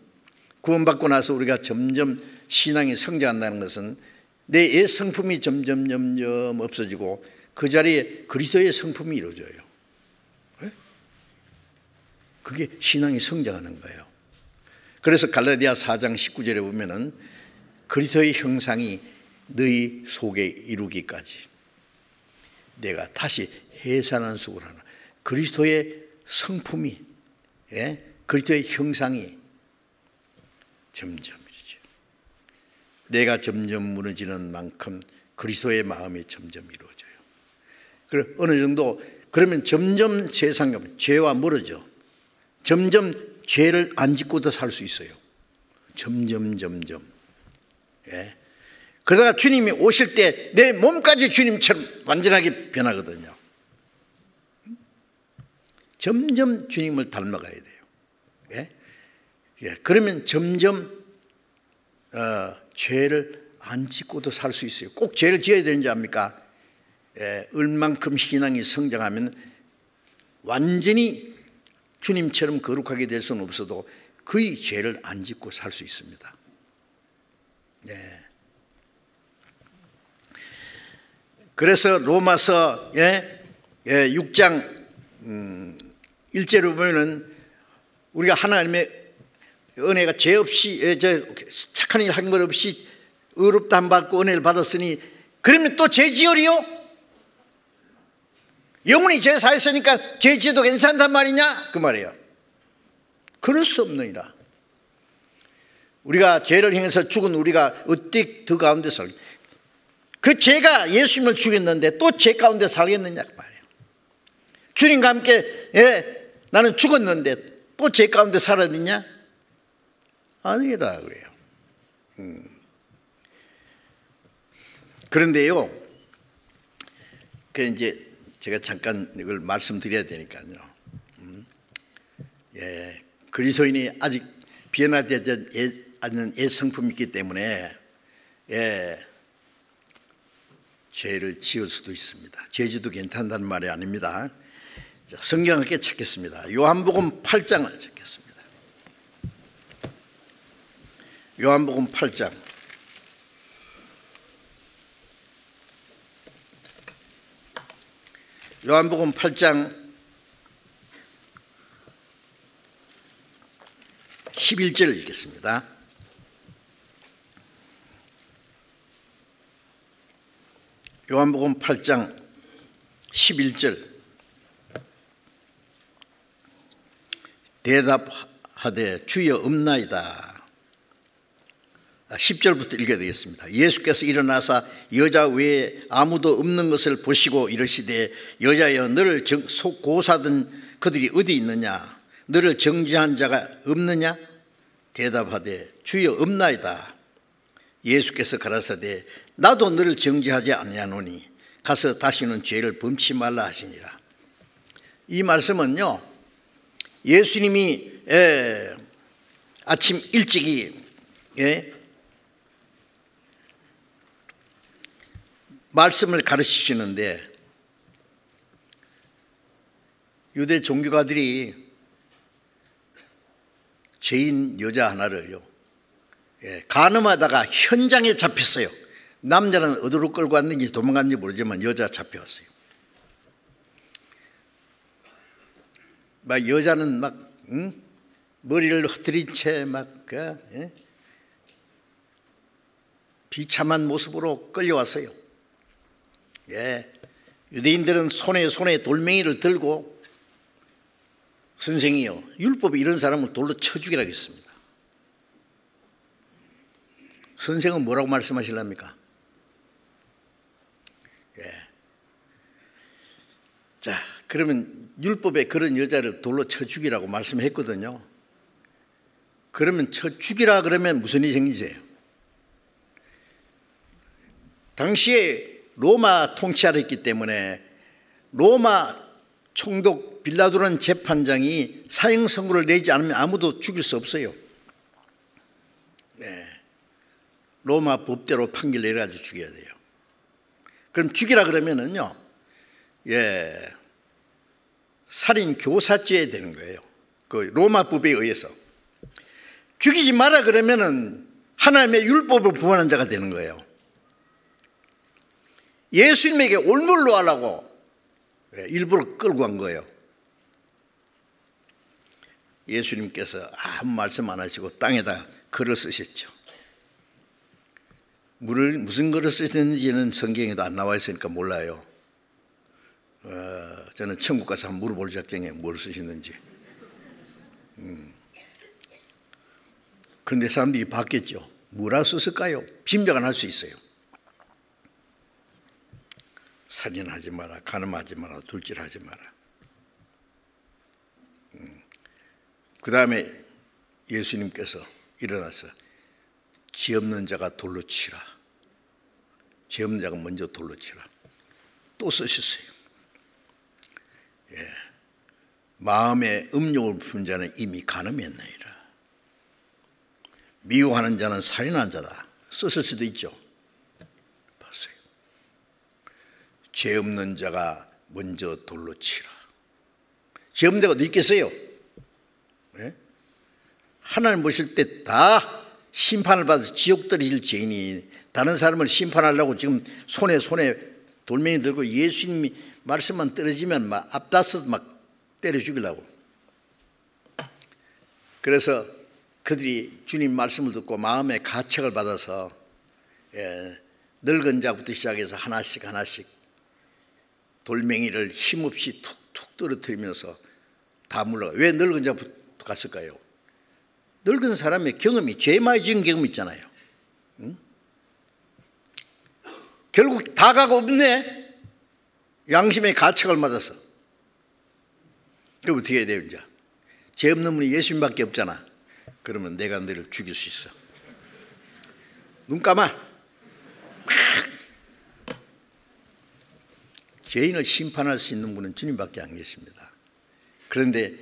구원받고 나서 우리가 점점 신앙이 성장한다는 것은 내 애 성품이 점점 없어지고 그 자리에 그리스도의 성품이 이루어져요. 그게 신앙이 성장하는 거예요. 그래서 갈라디아 4장 19절에 보면은 그리스도의 형상이 너희 속에 이루기까지 내가 다시 해산한 속을 하나. 그리스도의 성품이, 그리스도의 형상이 점점 이루어져요. 내가 점점 무너지는 만큼 그리스도의 마음이 점점 이루어져요. 그래 어느 정도 그러면 점점 세상에 죄와 멀어져. 점점 죄를 안 짓고도 살 수 있어요. 점점. 그러다가 주님이 오실 때 내 몸까지 주님처럼 완전하게 변하거든요. 점점 주님을 닮아가야 돼요. 그러면 점점 죄를 안 짓고도 살 수 있어요. 꼭 죄를 지어야 되는지 압니까? 얼만큼 신앙이 성장하면 완전히 주님처럼 거룩하게 될 수는 없어도 거의 죄를 안 짓고 살 수 있습니다. 그래서 로마서 6장 1절을 보면은 우리가 하나님의 은혜가 죄 없이 착한 일 한 것 없이 의롭다 함 받고 은혜를 받았으니 그러면 또 죄 지으리요? 영원히 죄 사했으니까 죄 지어도 괜찮단 말이냐? 그 말이에요. 그럴 수 없느니라. 우리가 죄를 행해서 죽은 우리가 어떻게 그 가운데 그 죄가 예수님을 죽였는데 또 죄 가운데 살겠느냐 그 말이에요. 주님과 함께 나는 죽었는데 또 죄 가운데 살았느냐? 아니다 그래요. 그런데요, 그 이제 제가 잠깐 이걸 말씀드려야 되니까요. 그리스도인이 아직 변화되지 않는 옛 성품이 있기 때문에 죄를 지을 수도 있습니다. 죄지도 괜찮다는 말이 아닙니다. 성경 함께 찾겠습니다. 요한복음 8장을 찾겠습니다. 요한복음 8장. 요한복음 8장 11절을 읽겠습니다. 요한복음 8장 11절. 대답하되 주여 없나이다. 10절부터 읽어야 되겠습니다. 예수께서 일어나사 여자 외에 아무도 없는 것을 보시고 이르시되 여자여 너를 고사든 그들이 어디 있느냐? 너를 정죄한 자가 없느냐? 대답하되 주여 없나이다. 예수께서 가라사대 나도 너를 정죄하지 아니하노니 가서 다시는 죄를 범치 말라 하시니라. 이 말씀은요, 예수님이 아침 일찍이 말씀을 가르치시는데 유대 종교가들이 죄인 여자 하나를요 간음하다가 현장에 잡혔어요. 남자는 어디로 끌고 왔는지 도망갔는지 모르지만 여자 잡혀왔어요. 막 여자는 막 머리를 흐트린 채 막 비참한 모습으로 끌려왔어요. 유대인들은 손에 돌멩이를 들고 선생이요 율법에 이런 사람을 돌로 쳐 죽이라고 했습니다. 선생은 뭐라고 말씀하실랍니까? 자, 그러면 율법에 그런 여자를 돌로 쳐 죽이라고 말씀했거든요. 그러면 쳐 죽이라 그러면 무슨 일이 생기세요? 당시에 로마 통치하를 했기 때문에 로마 총독 빌라도라는 재판장이 사형 선고를 내지 않으면 아무도 죽일 수 없어요. 로마 법대로 판결 내려가지고 죽여야 돼요. 그럼 죽이라 그러면은요, 살인 교사죄에 되는 거예요. 그 로마 법에 의해서. 죽이지 마라 그러면은 하나님의 율법을 부인한 자가 되는 거예요. 예수님에게 올물로 하려고 일부러 끌고 간 거예요. 예수님께서 아무 말씀 안 하시고 땅에다 글을 쓰셨죠. 무슨 글을 쓰셨는지는 성경에도 안 나와 있으니까 몰라요. 저는 천국 가서 한번 물어볼 작정에 뭘 쓰셨는지. 그런데 사람들이 봤겠죠. 뭐라 썼을까요? 빈명은 할 수 있어요. 살인하지 마라, 간음하지 마라, 둘질하지 마라. 그 다음에 예수님께서 일어나서 죄 없는 자가 돌로 치라. 죄 없는 자가 먼저 돌로 치라. 또 쓰셨어요. 마음에 음욕을 품은 자는 이미 간음했나이다. 미워하는 자는 살인한 자다. 썼을 수도 있죠. 봤어요. 죄 없는 자가 먼저 돌로 치라. 죄 없는 자가 어디 있겠어요? 하나님 보실 때 다 심판을 받아서 지옥 떨어질 죄인이 다른 사람을 심판하려고 지금 손에 돌멩이 들고 예수님이 말씀만 떨어지면 막 앞다퉈서 막 때려 죽이려고. 그래서 그들이 주님 말씀을 듣고 마음의 가책을 받아서 늙은 자부터 시작해서 하나씩 돌멩이를 힘없이 툭툭 떨어뜨리면서 다 물러가. 왜 늙은 자부터 갔을까요? 늙은 사람의 경험이 죄 많이 지은 경험이 있잖아요. 결국 다 가고 없네. 양심의 가책을 받아서. 그럼 어떻게 해야 돼요? 이제 죄 없는 분이 예수님밖에 없잖아. 그러면 내가 너를 죽일 수 있어. 눈 감아. 죄인을 심판할 수 있는 분은 주님밖에 안 계십니다. 그런데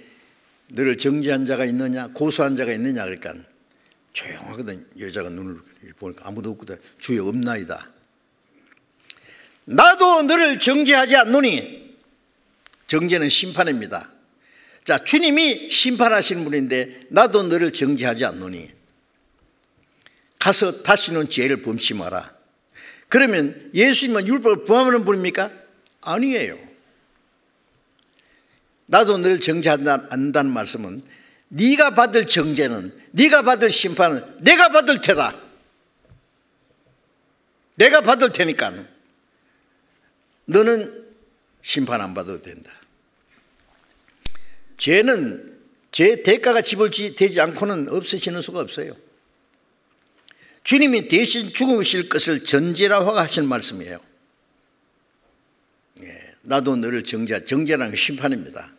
너를 정죄한 자가 있느냐, 고소한 자가 있느냐 그러니까 조용하거든. 여자가 눈을 보니까 아무도 없거든. 주여 없나이다. 나도 너를 정죄하지 않노니. 정죄는 심판입니다. 자, 주님이 심판하시는 분인데 나도 너를 정죄하지 않노니 가서 다시는 죄를 범치 마라. 그러면 예수님은 율법을 범하는 분입니까? 아니에요. 나도 너를 정죄하지 않는다는 말씀은 네가 받을 정죄는, 네가 받을 심판은 내가 받을 테다. 내가 받을 테니까 너는 심판 안 받아도 된다. 죄는 죄 대가가 지불되지 않고는 없어지는 수가 없어요. 주님이 대신 죽으실 것을 전제라고 하시는 말씀이에요. 나도 너를 정죄라는 게 심판입니다.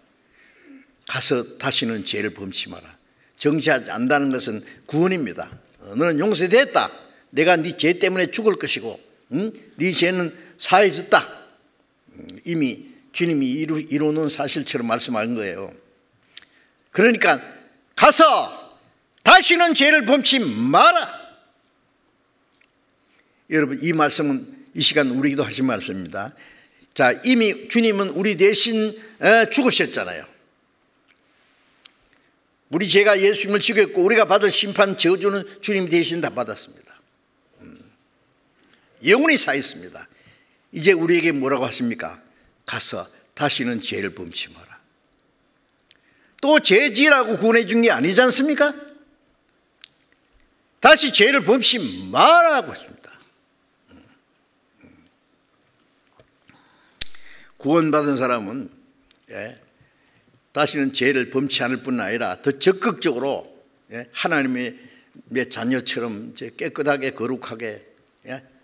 가서 다시는 죄를 범치 마라. 정죄하지 않는다는 것은 구원입니다. 너는 용서됐다. 내가 네 죄 때문에 죽을 것이고 네 죄는 사해졌다. 이미 주님이 이루어놓은 사실처럼 말씀하는 거예요. 그러니까 가서 다시는 죄를 범치 마라. 여러분, 이 말씀은 이 시간 우리에게도 하신 말씀입니다. 자, 이미 주님은 우리 대신 죽으셨잖아요. 우리 죄가 예수님을 죽였고 우리가 받을 심판 저주는 주님 대신 다 받았습니다. 영원히 사했습니다. 이제 우리에게 뭐라고 하십니까? 가서 다시는 죄를 범치 마라. 또 죄 지으라고 구원해 준 게 아니지 않습니까? 다시 죄를 범치 마라고 했습니다. 구원받은 사람은 다시는 죄를 범치 않을 뿐 아니라 더 적극적으로 하나님의 자녀처럼 깨끗하게 거룩하게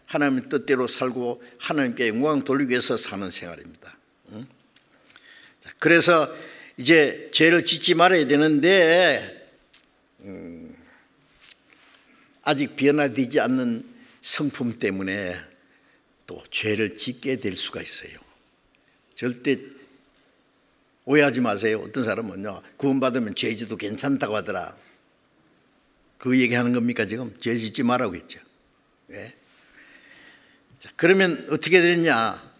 하나님의 뜻대로 살고 하나님께 영광 돌리기 위해서 사는 생활입니다. 그래서 이제 죄를 짓지 말아야 되는데 아직 변화되지 않는 성품 때문에 또 죄를 짓게 될 수가 있어요. 절대 오해하지 마세요. 어떤 사람은요, 구원받으면 죄 짓도 괜찮다고 하더라. 그 얘기하는 겁니까? 지금 죄 짓지 말라고 했죠. 네. 자, 그러면 어떻게 되느냐?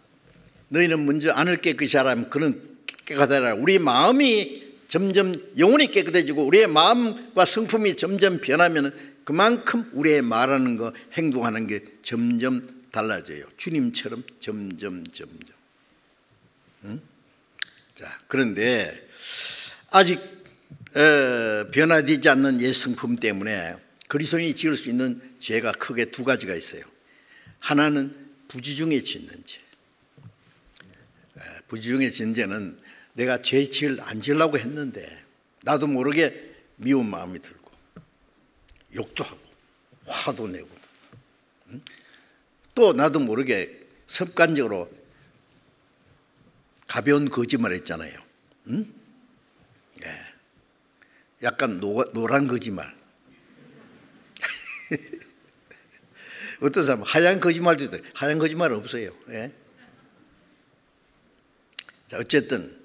너희는 먼저 안을 깨끗이 하라면 그는 깨끗하라. 우리 마음이 점점 영혼이 깨끗해지고 우리의 마음과 성품이 점점 변하면 그만큼 우리의 말하는 거, 행동하는 게 점점 달라져요. 주님처럼 점점. 자, 그런데 아직 변화되지 않는 옛 성품 때문에 그리스도인이 지을 수 있는 죄가 크게 두 가지가 있어요. 하나는 부지중에 짓는 죄. 부지중에 짓는 죄는 내가 죄 안 지으려고 했는데 나도 모르게 미운 마음이 들고 욕도 하고 화도 내고 또 나도 모르게 습관적으로 가벼운 거짓말 했잖아요. 약간 노란 거짓말. 어떤 사람은 하얀 거짓말도 있어요. 하얀 거짓말은 없어요. 자, 어쨌든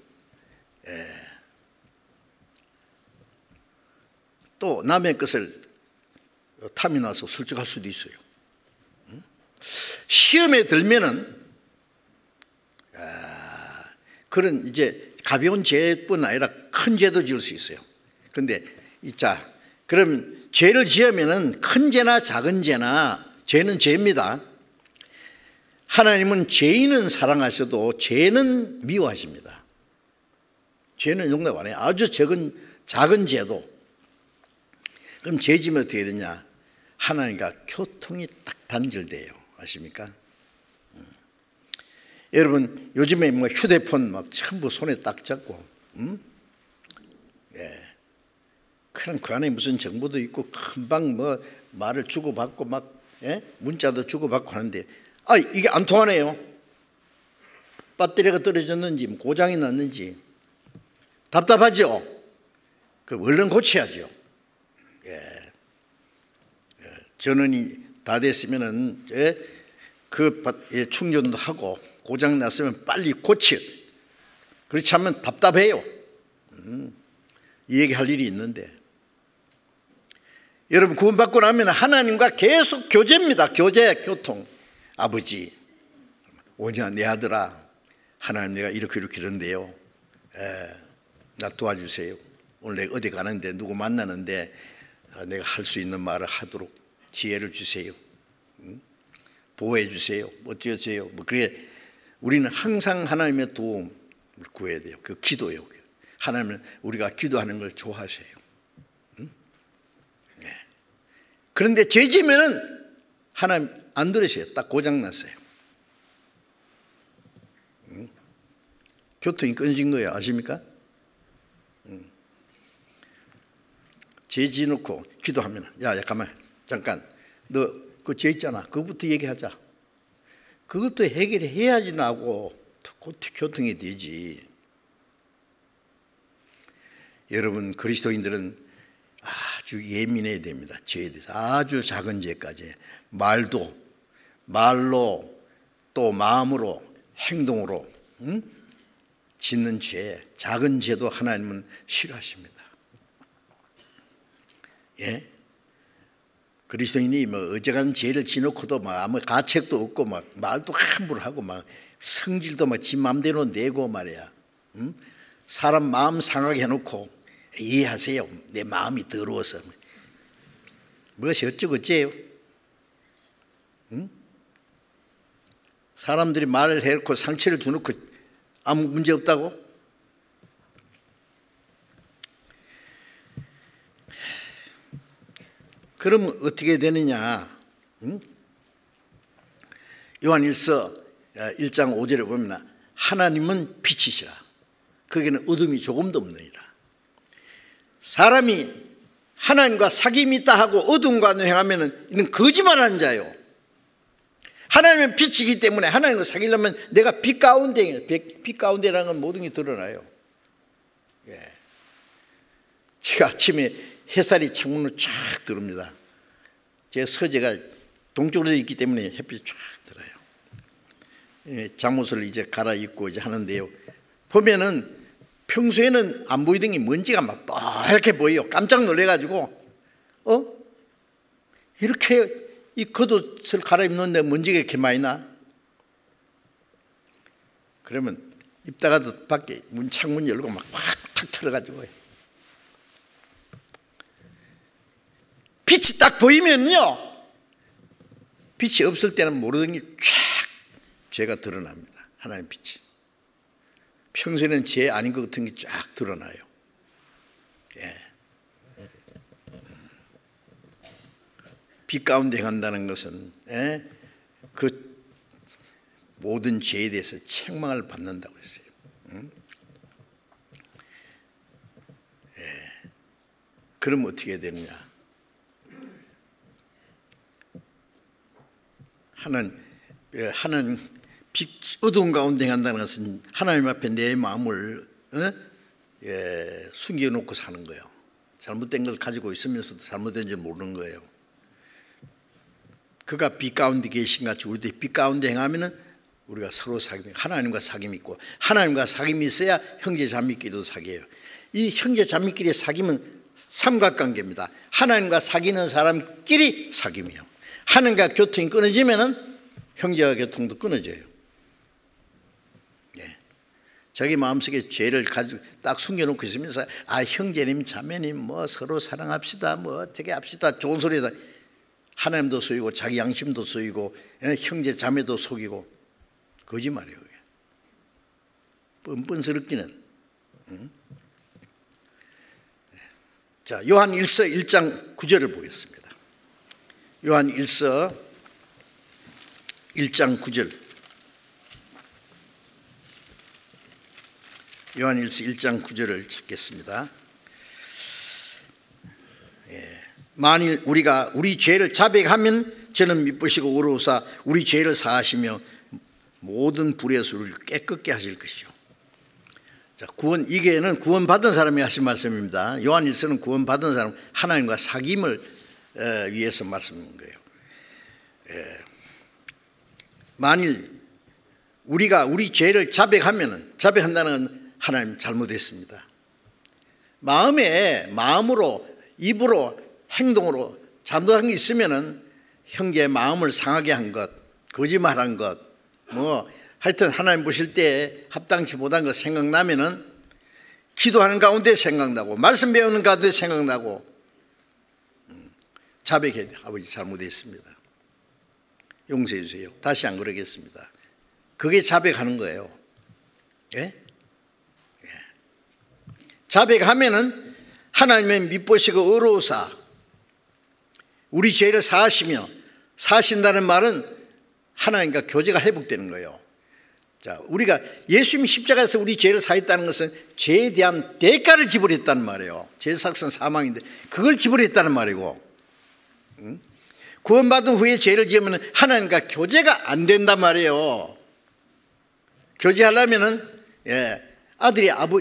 또 남의 것을 탐이 나서 설득할 수도 있어요. 시험에 들면은 그런 이제 가벼운 죄뿐 아니라 큰 죄도 지을 수 있어요. 그런데 자, 그럼 죄를 지으면은 큰 죄나 작은 죄나 죄는 죄입니다. 하나님은 죄인은 사랑하셔도 죄는 미워하십니다. 죄는 용납 안 해요. 아주 작은 죄도. 그럼 죄 지면 어떻게 되냐? 하나님과 교통이 딱 단절돼요. 아십니까? 여러분, 요즘에 뭐 휴대폰 막 전부 손에 딱 잡고, 그럼 그 안에 무슨 정보도 있고 금방 뭐 말을 주고받고 막 문자도 주고받고 하는데 이게 안 통하네요. 배터리가 떨어졌는지 고장이 났는지 답답하죠. 그 얼른 고쳐야죠. 전원이 다 됐으면은 그 충전도 하고 고장 났으면 빨리 고쳐. 그렇지 않으면 답답해요. 이 얘기할 일이 있는데 여러분, 구원받고 나면 하나님과 계속 교제입니다. 교통. 아버지, 오냐 내 아들아, 하나님 내가 이렇게 이런데요, 나 도와주세요. 오늘 내가 어디 가는데 누구 만나는데 내가 할 수 있는 말을 하도록 지혜를 주세요. 보호해 주세요. 어쩌세요. 뭐 그래, 우리는 항상 하나님의 도움을 구해야 돼요. 그 기도요. 하나님은 우리가 기도하는 걸 좋아하세요. 그런데 죄 지면은 하나님 안 들으세요. 딱 고장 났어요. 교통이 끊어진 거예요. 아십니까? 죄 지놓고 기도하면, 야 가만, 잠깐, 너 그 죄 있잖아. 그거부터 얘기하자. 그것도 해결해야지 나하고 교통이 되지. 여러분, 그리스도인들은 아주 예민해야 됩니다. 죄에 대해서. 아주 작은 죄까지. 말로 또 마음으로, 행동으로 짓는 죄, 작은 죄도 하나님은 싫어하십니다. 예? 그리스도인이 뭐 어지간한 죄를 지놓고도 막 아무 가책도 없고 막 말도 함부로 하고 막 성질도 막 지 마음대로 내고 말이야. 응? 사람 마음 상하게 해놓고 이해하세요. 내 마음이 더러워서. 무엇이 어쩌고저쩌요? 응? 사람들이 말을 해놓고 상처를 주놓고 아무 문제 없다고? 그러면 어떻게 되느냐? 응? 요한일서 1장 5절에 보면 하나님은 빛이시라. 거기는 어둠이 조금도 없느니라. 사람이 하나님과 사귐이 있다 하고 어둠과 행하면 이는 거짓말하는 자요. 하나님은 빛이기 때문에 하나님과 사귀려면 내가 빛 가운데, 빛 가운데라는 건 모든 게 드러나요. 예. 제가 아침에 햇살이 창문으로 쫙 들어옵니다. 제 서재가 동쪽으로 있기 때문에 햇빛이 쫙 들어요. 예, 잠옷을 이제 갈아입고 이제 하는데요. 보면은 평소에는 안 보이던 게 먼지가 막 뻘겋게 보여요. 깜짝 놀래가지고, 이렇게 이 겉옷을 갈아입는데 먼지가 이렇게 많이 나? 그러면 입다가도 밖에 창문 열고 막 확 탁 틀어가지고 빛이 딱 보이면요, 빛이 없을 때는 모르던 게 쫙 죄가 드러납니다. 하나님 빛이. 평소에는 죄 아닌 것 같은 게 쫙 드러나요. 예. 빛 가운데 간다는 것은 그 모든 죄에 대해서 책망을 받는다고 했어요. 응? 예. 그럼 어떻게 되느냐? 하나님 빛 어두운 가운데 간다는 것은 하나님 앞에 내 마음을 숨겨놓고 사는 거예요. 잘못된 걸 가지고 있으면서도 잘못된 줄 모르는 거예요. 그가 빛 가운데 계신 같이 우리도 빛 가운데 행하면은 우리가 서로 사귐이, 하나님과 사귐이 있고, 하나님과 사귐이 있어야 형제 자매끼리도 사귀어요. 이 형제 자매끼리의 사귐은 삼각관계입니다. 하나님과 사귀는 사람끼리 사귐이요. 하나님과 교통이 끊어지면은 형제와 교통도 끊어져요. 예. 자기 마음속에 죄를 가지고 딱 숨겨놓고 있으면서 형제님 자매님 뭐 서로 사랑합시다 뭐 어떻게 합시다 좋은 소리다. 하나님도 속이고 자기 양심도 속이고 형제 자매도 속이고 거짓말이에요. 뻔뻔스럽기는. 자, 요한 1서 1장 9절을 보겠습니다. 요한 1서 1장 9절. 요한 1서 1장 9절을 찾겠습니다. 만일 우리가 우리 죄를 자백하면 저는 미쁘시고 의로우사 우리 죄를 사하시며 모든 불의에서 우리를 깨끗게 하실 것이요. 자, 이게는 구원받은 사람이 하신 말씀입니다. 요한 1서는 구원받은 사람, 하나님과 사귐을 위해서 말씀인 거예요. 만일 우리가 우리 죄를 자백한다는 건 하나님 잘못했습니다. 마음으로 입으로 행동으로 잘못한 게 있으면은 형제의 마음을 상하게 한 것, 거짓말한 것, 뭐 하여튼 하나님 보실 때 합당치 못한 것 생각나면은 기도하는 가운데 생각나고 말씀 배우는 가운데 생각나고 자백해야 돼요. 아버지 잘못했습니다. 용서해 주세요. 다시 안 그러겠습니다. 그게 자백하는 거예요. 예? 예. 자백하면은 하나님의 미쁘시고 의로우사 우리 죄를 사하시며, 사하신다는 말은 하나님과 교제가 회복되는 거예요. 자, 우리가 예수님이 십자가에서 우리 죄를 사했다는 것은 죄에 대한 대가를 지불했다는 말이에요. 죄 삭은 사망인데 그걸 지불했다는 말이고, 구원받은 후에 죄를 지으면 하나님과 교제가 안 된단 말이에요. 교제하려면은 아들이 아무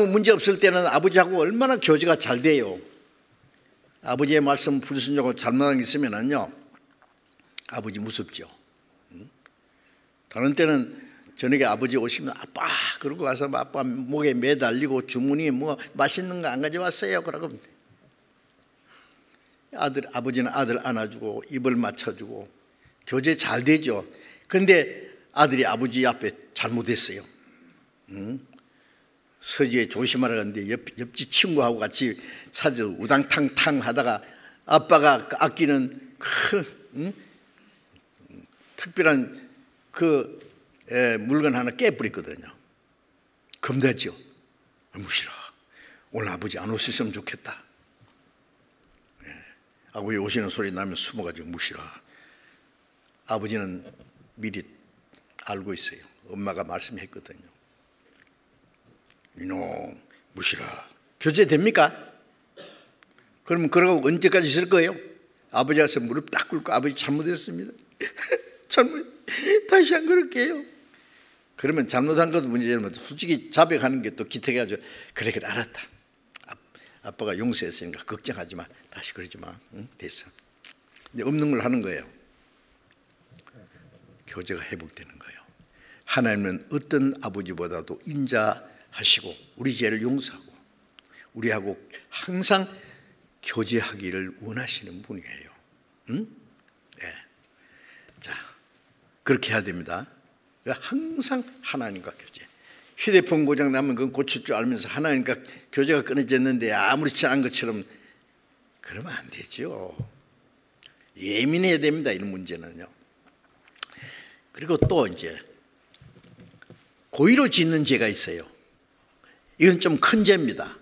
문제 없을 때는 아버지하고 얼마나 교제가 잘 돼요. 아버지의 말씀 불순종하고 잘못한 게 있으면은요, 아버지 무섭죠. 다른 때는 저녁에 아버지 오시면 아빠 그러고 가서 아빠 목에 매달리고 주머니에 뭐 맛있는 거 안 가져왔어요. 그러고 아버지는 아들 안아주고 입을 맞춰주고 교제 잘 되죠. 그런데 아들이 아버지 앞에 잘못했어요. 서지에 조심하라 하는데 옆집 친구하고 같이 사저 우당탕탕 하다가 아빠가 아끼는 큰 특별한 그 물건 하나 깨버렸거든요. 겁나죠. 무시라. 오늘 아버지 안 오셨으면 좋겠다. 아버지 오시는 소리 나면 숨어가지고 무시라. 아버지는 미리 알고 있어요. 엄마가 말씀했거든요. 이놈 무시라. 교제됩니까? 그러면 그러고 언제까지 있을 거예요? 아버지 와서 무릎 딱 꿇고 아버지 잘못했습니다. 다시 안 그럴게요. 그러면 잘못한 것도 문제지만 솔직히 자백하는 게 또 기특해가지고 그래 알았다. 아빠가 용서했으니까 걱정하지 마. 다시 그러지 마. 응? 됐어. 이제 없는 걸 하는 거예요. 교제가 회복되는 거예요. 하나님은 어떤 아버지보다도 인자하시고 우리 죄를 용서하고 우리하고 항상 교제하기를 원하시는 분이에요. 응? 네. 자, 그렇게 해야 됩니다. 항상 하나님과 교제. 휴대폰 고장 나면 그건 고칠 줄 알면서 하나님과 교제가 끊어졌는데 아무렇지 않은 것처럼 그러면 안 되죠. 예민해야 됩니다. 이런 문제는요. 그리고 또 이제 고의로 짓는 죄가 있어요. 이건 좀 큰 죄입니다.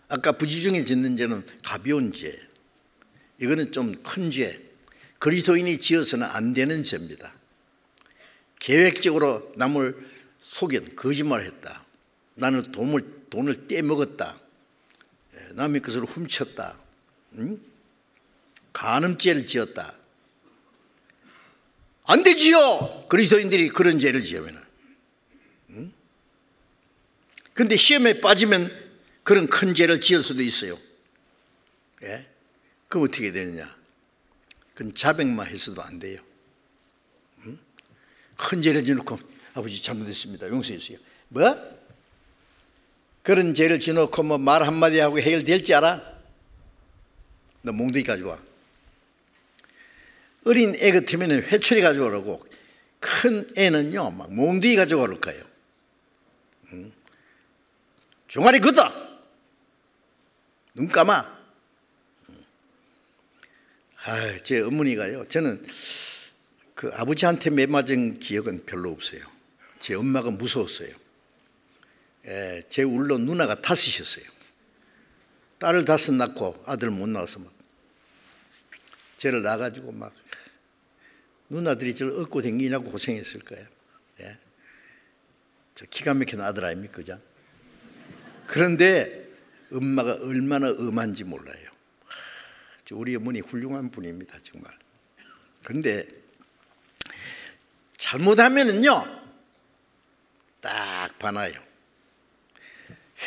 아까 부지중에 짓는 죄는 가벼운 죄. 이거는 좀 큰 죄. 그리스도인이 지어서는 안 되는 죄입니다. 계획적으로 남을 속인 거짓말을 했다. 나는 돈을 떼먹었다. 남의 것을 훔쳤다. 간음죄를 지었다. 안 되지요. 그리스도인들이 그런 죄를 지으면. 그런데 시험에 빠지면 그런 큰 죄를 지을 수도 있어요. 예? 그럼 어떻게 되느냐? 그건 자백만 해서도 안 돼요. 큰 죄를 지어놓고 아버지 잘못했습니다. 용서해주세요. 뭐? 그런 죄를 지어놓고 뭐 말 한마디 하고 해결될지 알아? 너 몽둥이 가져와. 어린 애 같으면 회초리 가져오라고. 큰 애는요 막 몽둥이 가져올 거예요. 종아리 걷어. 눈 감아. 제 어머니가요. 저는 그 아버지한테 매맞은 기억은 별로 없어요. 제 엄마가 무서웠어요. 제 울로 누나가 5이셨어요. 딸을 5 낳고 아들 못 낳아서 막 쟤를 낳아가지고 막 누나들이 저를 업고 댕기냐고 고생했을 거예요. 예. 저 기가 막힌 아들 아닙니까? 그죠? 그런데 엄마가 얼마나 엄한지 몰라요. 우리 어머니 훌륭한 분입니다. 정말. 그런데 잘못하면은요 딱 봐놔요.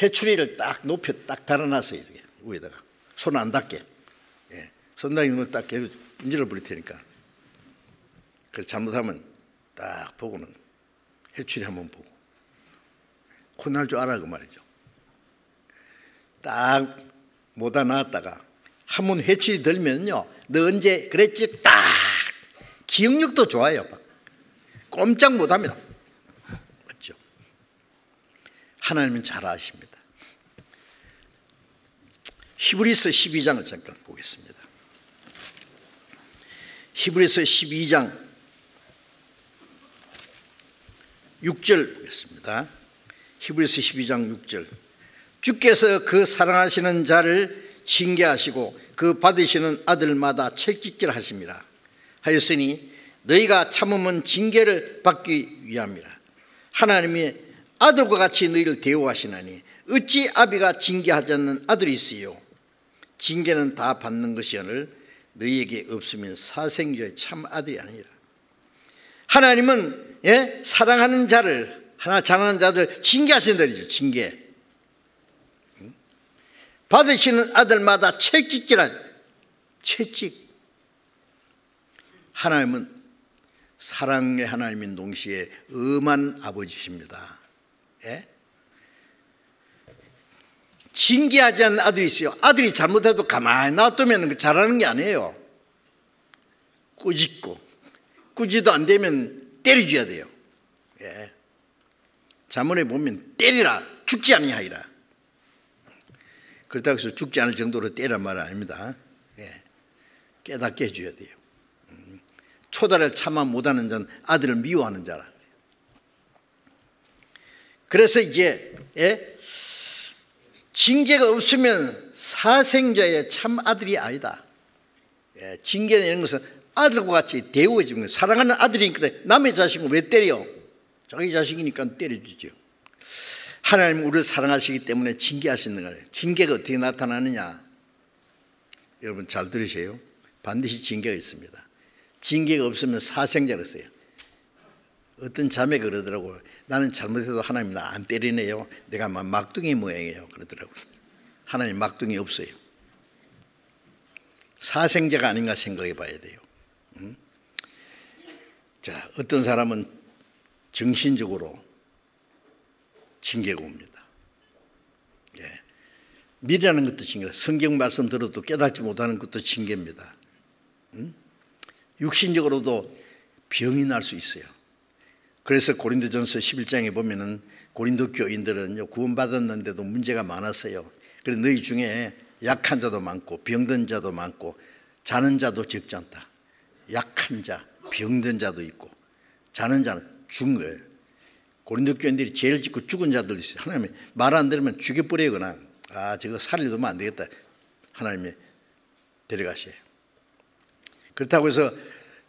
회초리를 딱 높여 딱 달아놨어요. 위에다가 손 안 닿게. 예. 손 닿으면 딱 인질을 버릴 테니까. 그래서 잘못하면 딱 보고는 회초리 한번 보고 혼날 줄 알아 그 말이죠. 딱 못다 놨다가 한번 회초리 들면요 너 언제 그랬지 딱 기억력도 좋아요. 꼼짝 못합니다. 맞죠? 하나님은 잘 아십니다. 히브리서 12장을 잠깐 보겠습니다. 히브리서 12장 6절 보겠습니다. 히브리서 12장 6절. 주께서 그 사랑하시는 자를 징계하시고 그 받으시는 아들마다 책짓기를 하십니다. 하였으니 너희가 참으면 징계를 받기 위함이라. 하나님이 아들과 같이 너희를 대우하시나니 어찌 아비가 징계하지 않는 아들이 있으요. 징계는 다 받는 것이오늘 너희에게 없으면 사생주의 참 아들이 아니라. 하나님은 사랑하는 자를 하나 잘하는 자들 징계하시는 분이죠. 징계. 받으시는 아들마다 채찍질한 채찍. 하나님은 사랑의 하나님인 동시에 엄한 아버지십니다. 예? 징계하지 않는 아들이 있어요. 아들이 잘못해도 가만히 놔두면 잘하는 게 아니에요. 꾸짖고, 꾸짖도 안 되면 때려줘야 돼요. 예. 자문에 보면 때리라, 죽지 아니하리라. 그렇다고 해서 죽지 않을 정도로 때리란 말 아닙니다. 예. 깨닫게 해줘야 돼요. 초달을 참아 못하는 자는 아들을 미워하는 자라. 그래서 이제 징계가 없으면 사생자의 참 아들이 아니다. 징계는 이런 것은 아들과 같이 대우해주는 거예요. 사랑하는 아들이니까 남의 자식은 왜 때려? 자기 자식이니까 때려주죠. 하나님은 우리를 사랑하시기 때문에 징계하시는 거예요. 징계가 어떻게 나타나느냐? 여러분 잘 들으세요. 반드시 징계가 있습니다. 징계가 없으면 사생자를 써요. 어떤 자매가 그러더라고요. 나는 잘못해도 하나님 나 안 때리네요. 내가 막둥이 모양이에요. 그러더라고요. 하나님 막둥이 없어요. 사생자가 아닌가 생각해 봐야 돼요. 자, 어떤 사람은 정신적으로 징계가 옵니다. 예. 미래라는 것도 징계다. 성경 말씀 들어도 깨닫지 못하는 것도 징계입니다. 육신적으로도 병이 날 수 있어요. 그래서 고린도전서 11장에 보면은 고린도 교인들은 구원받았는데도 문제가 많았어요. 그래서 너희 중에 약한 자도 많고 병든 자도 많고 자는 자도 적지 않다. 약한 자, 병든 자도 있고 자는 자는 죽은 거예요. 고린도 교인들이 죄를 짓고 죽은 자들도 있어요. 하나님이 말 안 들으면 죽여버려요. 그냥 저거 살려두면 안 되겠다. 하나님이 데려가셔요. 그렇다고 해서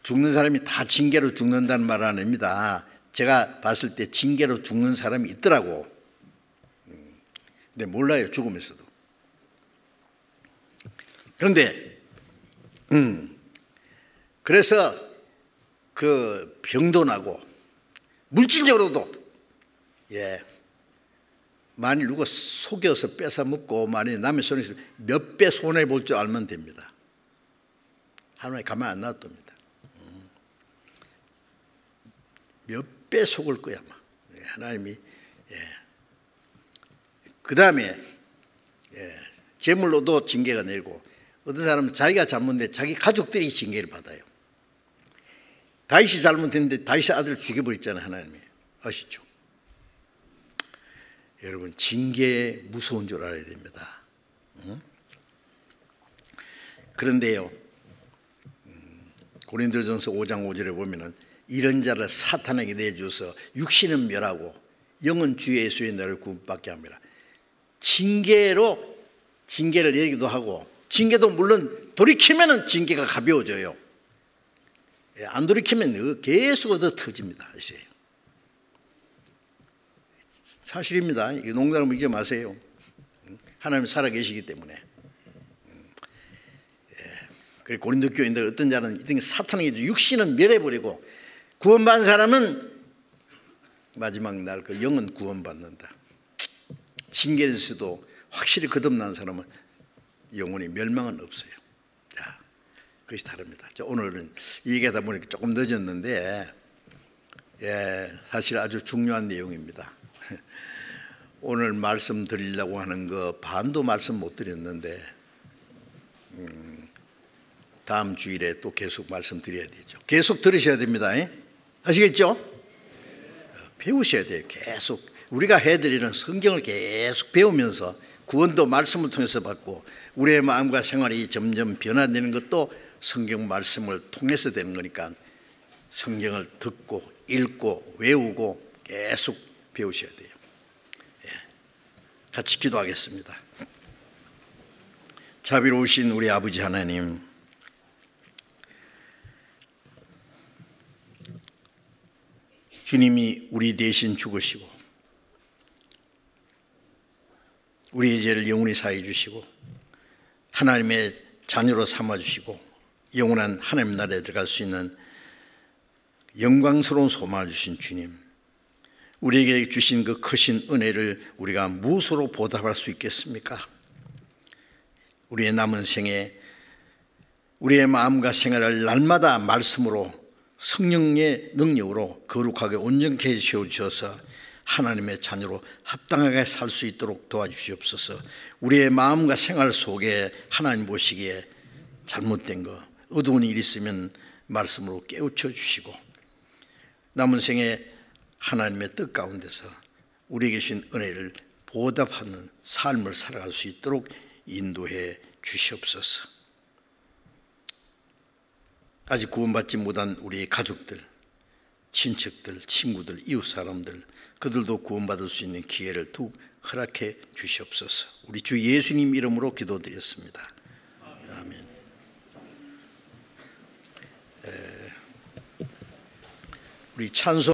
죽는 사람이 다 징계로 죽는다는 말은 아닙니다. 제가 봤을 때 징계로 죽는 사람이 있더라고. 근데 몰라요, 죽으면서도. 그런데 그래서 그 병도 나고 물질적으로도 만일 누가 속여서 뺏어 먹고 만일 남의 손에 있으면 몇 배 손해 볼 줄 알면 됩니다. 하나님 가만 안 놔둡니다. 몇 배 속을 거야 아마. 하나님이. 그 다음에 재물로도 징계가 내리고 어떤 사람은 자기가 잘못했는데 자기 가족들이 징계를 받아요. 다윗이 잘못했는데 다윗의 아들을 죽여버렸잖아요. 하나님이. 아시죠? 여러분 징계 무서운 줄 알아야 됩니다. 그런데요 고린도전서 5장 5절에 보면은 이런 자를 사탄에게 내주어서 육신은 멸하고 영은 주 예수의 너를 구원받게 합니다. 징계를 내리기도 하고 징계도 물론 돌이키면은 징계가 가벼워져요. 안 돌이키면 계속 얻어 터집니다. 사실입니다. 농담을 잊지 마세요. 하나님 살아계시기 때문에. 그리고 고린도 교인들 어떤 자는 사탄에게 육신은 멸해버리고 구원받은 사람은 마지막 날 그 영은 구원받는다. 징계에서도 확실히 거듭난 사람은 영원히 멸망은 없어요. 자, 그것이 다릅니다. 자, 오늘은 이 얘기하다 보니까 조금 늦었는데 사실 아주 중요한 내용입니다. 오늘 말씀드리려고 하는 거 반도 말씀 못 드렸는데 다음 주일에 또 계속 말씀드려야 되죠. 계속 들으셔야 됩니다. 아시겠죠? 배우셔야 돼요. 계속 우리가 해드리는 성경을 계속 배우면서 구원도 말씀을 통해서 받고 우리의 마음과 생활이 점점 변화되는 것도 성경 말씀을 통해서 되는 거니까 성경을 듣고 읽고 외우고 계속 배우셔야 돼요. 같이 기도하겠습니다. 자비로우신 우리 아버지 하나님, 주님이 우리 대신 죽으시고 우리의 죄를 영원히 사해 주시고 하나님의 자녀로 삼아주시고 영원한 하나님 나라에 들어갈 수 있는 영광스러운 소망을 주신 주님, 우리에게 주신 그 크신 은혜를 우리가 무엇으로 보답할 수 있겠습니까? 우리의 남은 생에 우리의 마음과 생활을 날마다 말씀으로 성령의 능력으로 거룩하게 온전케 세워주셔서 하나님의 자녀로 합당하게 살 수 있도록 도와주시옵소서. 우리의 마음과 생활 속에 하나님 보시기에 잘못된 거, 어두운 일 있으면 말씀으로 깨우쳐 주시고 남은 생에 하나님의 뜻 가운데서 우리에게 주신 은혜를 보답하는 삶을 살아갈 수 있도록 인도해 주시옵소서. 아직 구원받지 못한 우리의 가족들, 친척들, 친구들, 이웃 사람들, 그들도 구원받을 수 있는 기회를 툭 허락해 주시옵소서. 우리 주 예수님 이름으로 기도드렸습니다. 아멘. 우리 찬송